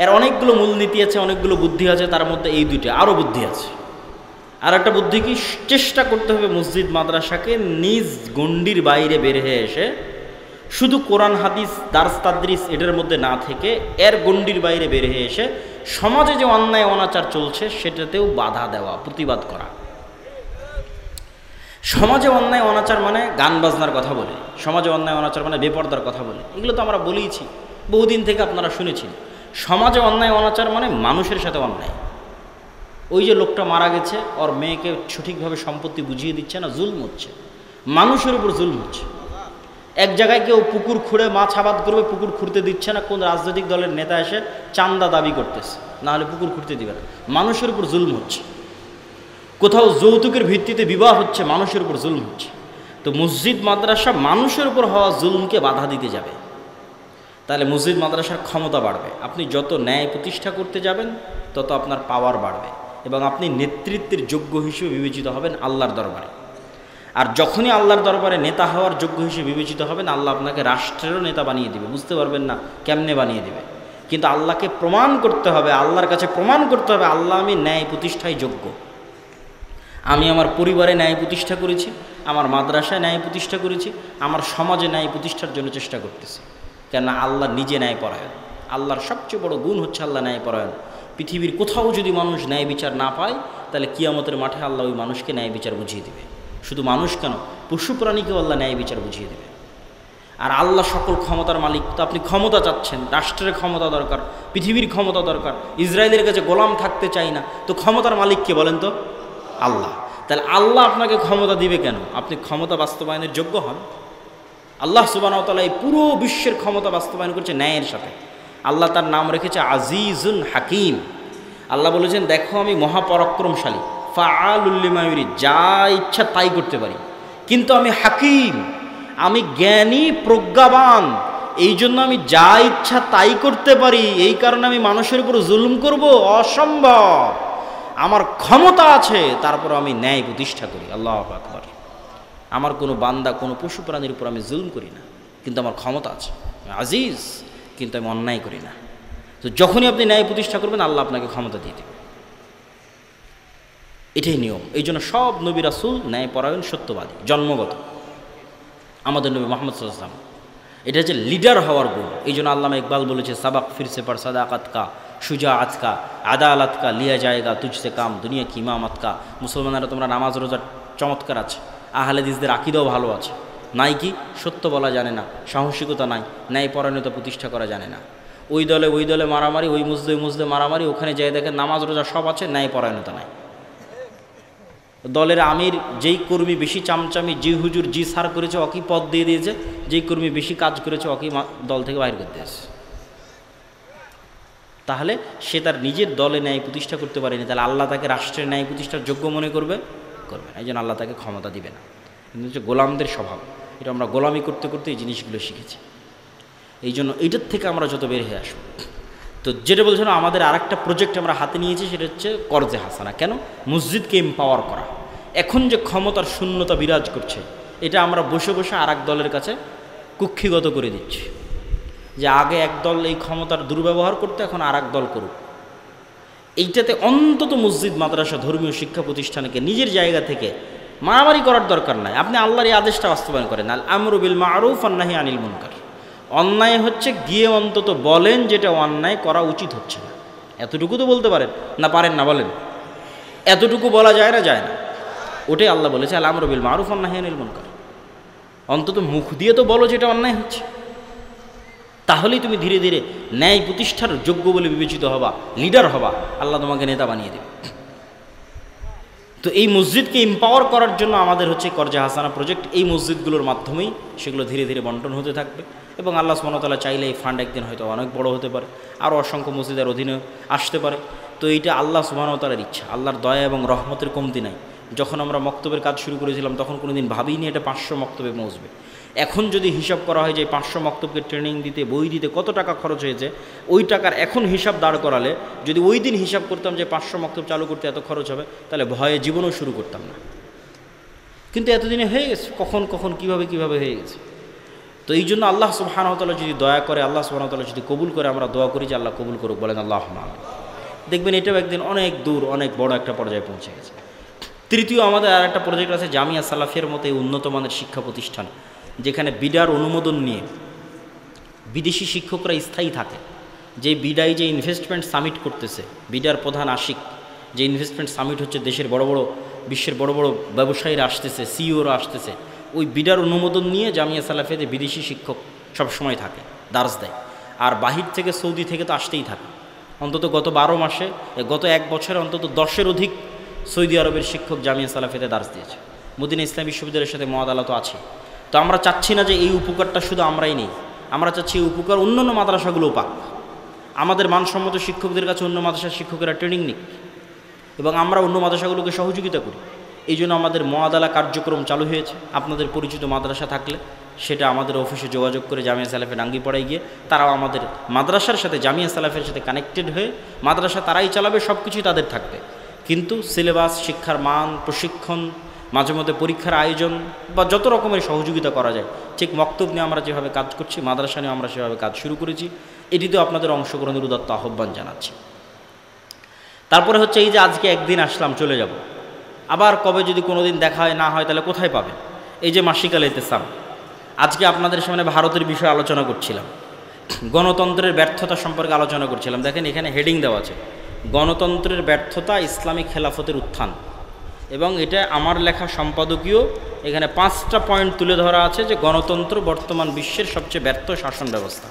এর অনেকগুলো মূলনীতি আছে, অনেকগুলো বুদ্ধি আছে, তার মধ্যে এই দুইটা, আরও বুদ্ধি আছে। আর একটা বুদ্ধি কি, চেষ্টা করতে হবে মসজিদ মাদ্রাসাকে নিজ গণ্ডির বাইরে বের হয়ে এসে শুধু কোরআন হাদিস দার্স তাদরিস এটার মধ্যে না থেকে এর গণ্ডির বাইরে বের হয়ে এসে সমাজে যে অন্যায় অনাচার চলছে সেটাতেও বাধা দেওয়া, প্রতিবাদ করা। সমাজে অন্যায় অনাচার মানে গান বাজনার কথা বলে, সমাজে অন্যায় অনাচার মানে বেপরদার কথা বলে, এগুলো তো আমরা বলেইছি, বহুদিন থেকে আপনারা শুনেছেন। সমাজে অন্যায় অনাচার মানে মানুষের সাথে অন্যায়। ওই যে লোকটা মারা গেছে, ওর মেয়েকে সঠিকভাবে সম্পত্তি বুঝিয়ে দিচ্ছে না, জুলম হচ্ছে, মানুষের উপর জুলম হচ্ছে। এক জায়গায় কেউ পুকুর খুঁড়ে মাছ আবাদ করবে, পুকুর খুঁড়তে দিচ্ছে না, কোন রাজনৈতিক দলের নেতা এসে চান্দা দাবি করতেছে, নাহলে পুকুর খুঁড়তে দিবে না, মানুষের উপর জুলম হচ্ছে। কোথাও যৌতুকের ভিত্তিতে বিবাহ হচ্ছে, মানুষের উপর জুলম হচ্ছে। তো মসজিদ মাদ্রাসা মানুষের উপর হওয়া জুলমকে বাধা দিতে যাবে, তাহলে মসজিদ মাদ্রাসার ক্ষমতা বাড়বে। আপনি যত ন্যায় প্রতিষ্ঠা করতে যাবেন তত আপনার পাওয়ার বাড়বে, এবং আপনি নেতৃত্বের যোগ্য হিসেবে বিবেচিত হবেন আল্লাহর দরবারে। আর যখনই আল্লাহর দরবারে নেতা হওয়ার যোগ্য হিসেবে বিবেচিত হবেন, আল্লাহ আপনাকে রাষ্ট্রেরও নেতা বানিয়ে দিবে। বুঝতে পারবেন না কেমনে বানিয়ে দিবে, কিন্তু আল্লাহকে প্রমাণ করতে হবে, আল্লাহর কাছে প্রমাণ করতে হবে আল্লাহ আমি ন্যায় প্রতিষ্ঠায় যোগ্য। আমি আমার পরিবারে ন্যায় প্রতিষ্ঠা করেছি, আমার মাদ্রাসায় ন্যায় প্রতিষ্ঠা করেছি, আমার সমাজে ন্যায় প্রতিষ্ঠার জন্য চেষ্টা করতেছি। কেননা আল্লাহ নিজে ন্যায়পরায়ণ। আল্লাহর সবচেয়ে বড় গুণ হচ্ছে আল্লাহ ন্যায়পরায়ণ। পৃথিবীর কোথাও যদি মানুষ ন্যায় বিচার না পায়, তাহলে কিয়ামতের মাঠে আল্লাহ ওই মানুষকে ন্যায় বিচার বুঝিয়ে দিবে। শুধু মানুষ কেন, পশু প্রাণীকেও আল্লাহ ন্যায় বিচার বুঝিয়ে দেবে। আর আল্লাহ সকল ক্ষমতার মালিক, তো আপনি ক্ষমতা চাচ্ছেন, রাষ্ট্রের ক্ষমতা দরকার, পৃথিবীর ক্ষমতা দরকার, ইসরায়েলের কাছে গোলাম থাকতে চাই না, তো ক্ষমতার মালিক কে বলেন তো? আল্লাহ। তাহলে আল্লাহ আপনাকে ক্ষমতা দিবে কেন? আপনি ক্ষমতা বাস্তবায়নের যোগ্য হন। আল্লাহ সুবহানাহু ওয়া তাআলা এই পুরো বিশ্বের ক্ষমতা বাস্তবায়ন করছে ন্যায়ের সাথে। আল্লাহ তার নাম রেখেছে আজিজুল হাকিম। আল্লাহ বলেছেন, দেখো আমি মহাপরাক্রমশালী, ফাআলুল লিমা ইউরিদ, যা ইচ্ছা তাই করতে পারি, কিন্তু আমি হাকিম, আমি জ্ঞানী প্রজ্ঞাবান, এই জন্য আমি যা ইচ্ছা তাই করতে পারি। এই কারণে আমি মানুষের উপর জুলুম করব? অসম্ভব। আমার ক্ষমতা আছে, তারপর আমি ন্যায় প্রতিষ্ঠা করি। আল্লাহু আকবার। আমার কোনো বান্দা, কোনো পশু প্রাণীর উপর আমি জুলুম করি না, কিন্তু আমার ক্ষমতা আছে, আজিজ, কিন্তু আমি অন্যায় করি না। তো যখনই আপনি ন্যায় প্রতিষ্ঠা করবেন, আল্লাহ আপনাকে ক্ষমতা দিয়ে দেবে। এটাই নিয়ম। এই জন্য সব নবী রাসূল ন্যায়পরায়ণ, সত্যবাদী, জন্মগত। আমাদের নবী মুহাম্মদ সাল্লাল্লাহু আলাইহি ওয়াসাল্লাম, এটা হচ্ছে লিডার হওয়ার গুণ। এই জন্য আল্লামা ইকবাল বলেছে, সাবাক ফিরসে পর সাদাকাত কা, শুজাআত কা, আদালত কা, লিয়া জায়েগা তুঝসে কাম, দুনিয়া কি ইমামত কা। মুসলমানেরা তোমরা নামাজ রোজার চমৎকার আছে, আহলে হাদিসদের আকীদাও ভালো আছে, নাই কি সত্য বলা জানে না, সাহসিকতা নাই, ন্যায়পরায়ণতা প্রতিষ্ঠা করা জানে না। ওই দলে মারামারি, ওই মুসদে মারামারি, ওখানে যাই দেখেন নামাজ রোজা সব আছে, ন্যায়পরায়ণতা নাই। দলের আমির যেই কর্মী বেশি চামচামি, যে হুজুর জি সার করেছে ওকেই পদ দিয়ে দিয়েছে, যেই কর্মী বেশি কাজ করেছে ওকেই দল থেকে বাইর করতে আসে। তাহলে সে তার নিজের দলে ন্যায় প্রতিষ্ঠা করতে পারেনি, তাহলে আল্লাহ তাকে রাষ্ট্রের ন্যায় প্রতিষ্ঠার যোগ্য মনে করবে না। এই জন্য আল্লাহ তাকে ক্ষমতা দিবে না। কিন্তু হচ্ছে গোলামদের স্বভাব, এটা আমরা গোলামি করতে করতে এই জিনিসগুলো শিখেছি। এই জন্য এইটার থেকে আমরা যত বের হয়ে আসবো। তো যেটা বলছিলাম, আমাদের আরেকটা প্রজেক্ট আমরা হাতে নিয়েছি, সেটা হচ্ছে কর্জে হাসানা। কেন? মসজিদকে এম্পাওয়ার করা। এখন যে ক্ষমতার শূন্যতা বিরাজ করছে, এটা আমরা বসে বসে আর এক দলের কাছে কুক্ষিগত করে দিচ্ছি, যে আগে এক দল এই ক্ষমতার দুর্ব্যবহার করতে, এখন আর এক দল করুক। এইটাতে অন্তত মসজিদ, মাদ্রাসা, ধর্মীয় শিক্ষা প্রতিষ্ঠানকে নিজের জায়গা থেকে মারামারি করার দরকার নাই। আপনি আল্লাহর এই আদেশটা বাস্তবায়ন করেন, আল আমরু বিল মারুফ ওয়ান নাহি আনিল মুনকার। অন্যায় হচ্ছে, গিয়ে অন্তত বলেন যেটা অন্যায় করা উচিত হচ্ছে না। এতটুকু তো বলতে পারেন না? পারেন না? বলেন। এতটুকু বলা যায় না? যায় না। ওটাই আল্লাহ বলেছে, আল আমরু বিল মারুফ ওয়ান নাহি আনিল মুনকার। অন্তত মুখ দিয়ে তো বলো যেটা অন্যায় হচ্ছে, তাহলেই তুমি ধীরে ধীরে ন্যায় প্রতিষ্ঠার যোগ্য বলে বিবেচিত হবা, লিডার হবা, আল্লাহ তোমাকে নেতা বানিয়ে দেবে। তো এই মসজিদকে এম্পাওয়ার করার জন্য আমাদের হচ্ছে কর্জে হাসানা প্রজেক্ট। এই মসজিদগুলোর মাধ্যমেই সেগুলো ধীরে ধীরে বন্টন হতে থাকবে, এবং আল্লাহ সুবহানাহু ওয়া তাআলা চাইলে এই ফান্ড একদিন হয়তো অনেক বড় হতে পারে, আরও অসংখ্য মসজিদের অধীনে আসতে পারে। তো এইটা আল্লাহ সুবহানাহু ওয়া তাআলার ইচ্ছা, আল্লাহর দয়া এবং রহমতের কমতি নাই। যখন আমরা মক্তবের কাজ শুরু করেছিলাম, তখন কোনো দিন ভাবিনি এটা 500 মক্তবে পৌঁছবে। এখন যদি হিসাব করা হয় যে 500 মক্তবকে ট্রেনিং দিতে, বই দিতে কত টাকা খরচ হয়েছে, ওই টাকার এখন হিসাব দাঁড় করালে, যদি ওই দিন হিসাব করতাম যে 500 মক্তব চালু করতে এত খরচ হবে, তাহলে ভয়ে জীবনও শুরু করতাম না। কিন্তু এতদিনে হয়ে গেছে, কখন কিভাবে হয়ে গেছে। তো এই জন্য আল্লাহ সুবহানাহু ওয়া তাআলা যদি দয়া করে, আল্লাহ সুবহানাহু ওয়া তাআলা যদি কবুল করে, আমরা দোয়া করি যে আল্লাহ কবুল করুক, বলেন আল্লাহুম্মা আমিন। দেখবেন এটাও একদিন অনেক দূর, অনেক বড় একটা পর্যায়ে পৌঁছে গেছে। তৃতীয়, আমাদের আর একটা প্রজেক্ট আছে জামিয়া সালাফিয়ার মতো এই উন্নত মানের শিক্ষা প্রতিষ্ঠান, যেখানে বিডার অনুমোদন নিয়ে বিদেশি শিক্ষকরা স্থায়ী থাকে। যে বিডাই যে ইনভেস্টমেন্ট সামিট করতেছে, বিডার প্রধান আশিক, যে ইনভেস্টমেন্ট সামিট হচ্ছে, দেশের বিশ্বের বড় বড় ব্যবসায়ীরা আসতেছে, সিইওরা আসতেছে, ওই বিডার অনুমোদন নিয়ে জামিয়া সালাফিয়াতে বিদেশি শিক্ষক সবসময় থাকে, দার্স দেয়। আর বাহির থেকে, সৌদি থেকে তো আসতেই থাকে। অন্তত গত 12 মাসে, গত 1 বছরে অন্তত 10-এর অধিক সৌদি আরবের শিক্ষক জামিয়া সালাফিয়াতে দার্স দিয়েছে। মদিনা ইসলামী বিশ্ববিদ্যালয়ের সাথে মুআদালাত আছে। তো আমরা চাচ্ছি না যে এই উপকারটা শুধু আমরাই নেই, আমরা চাচ্ছি এই উপকার অন্যান্য মাদ্রাসাগুলোও পাক। আমাদের মানসম্মত শিক্ষকদের কাছে অন্য মাদ্রাসার শিক্ষকেরা ট্রেনিং নিক, এবং আমরা অন্য মাদ্রাসাগুলোকে সহযোগিতা করি। এই জন্য আমাদের মুআদালা কার্যক্রম চালু হয়েছে। আপনাদের পরিচিত মাদ্রাসা থাকলে সেটা আমাদের অফিসে যোগাযোগ করে জামিয়া সালাফের ডাঙ্গিপাড়ায় গিয়ে তারাও আমাদের মাদ্রাসার সাথে, জামিয়া সালাফের সাথে কানেক্টেড হয়ে, মাদ্রাসা তারাই চালাবে, সব কিছুই তাদের থাকবে, কিন্তু সিলেবাস, শিক্ষার মান, প্রশিক্ষণ, মাঝে মধ্যে পরীক্ষার আয়োজন বা যত রকমের সহযোগিতা করা যায়, ঠিক মক্তব নিয়ে আমরা যেভাবে কাজ করছি, মাদ্রাসা নিয়ে আমরা সেভাবে কাজ শুরু করেছি। এটিতেও আপনাদের অংশগ্রহণের উদাত্ত আহ্বান জানাচ্ছি। তারপরে হচ্ছে এই যে আজকে একদিন আসলাম, চলে যাব, আবার কবে যদি কোনো দিন দেখা হয় না হয়, তাহলে কোথায় পাবেন? এই যে মাসিকাল ইতিসাম, আজকে আপনাদের সামনে ভারতের বিষয়ে আলোচনা করছিলাম, গণতন্ত্রের ব্যর্থতা সম্পর্কে আলোচনা করছিলাম। দেখেন এখানে হেডিং দেওয়া আছে, গণতন্ত্রের ব্যর্থতা, ইসলামী খেলাফতের উত্থান। এবং এটা আমার লেখা সম্পাদকীয়। এখানে 5টা পয়েন্ট তুলে ধরা আছে যে গণতন্ত্র বর্তমান বিশ্বের সবচেয়ে ব্যর্থ শাসন ব্যবস্থা।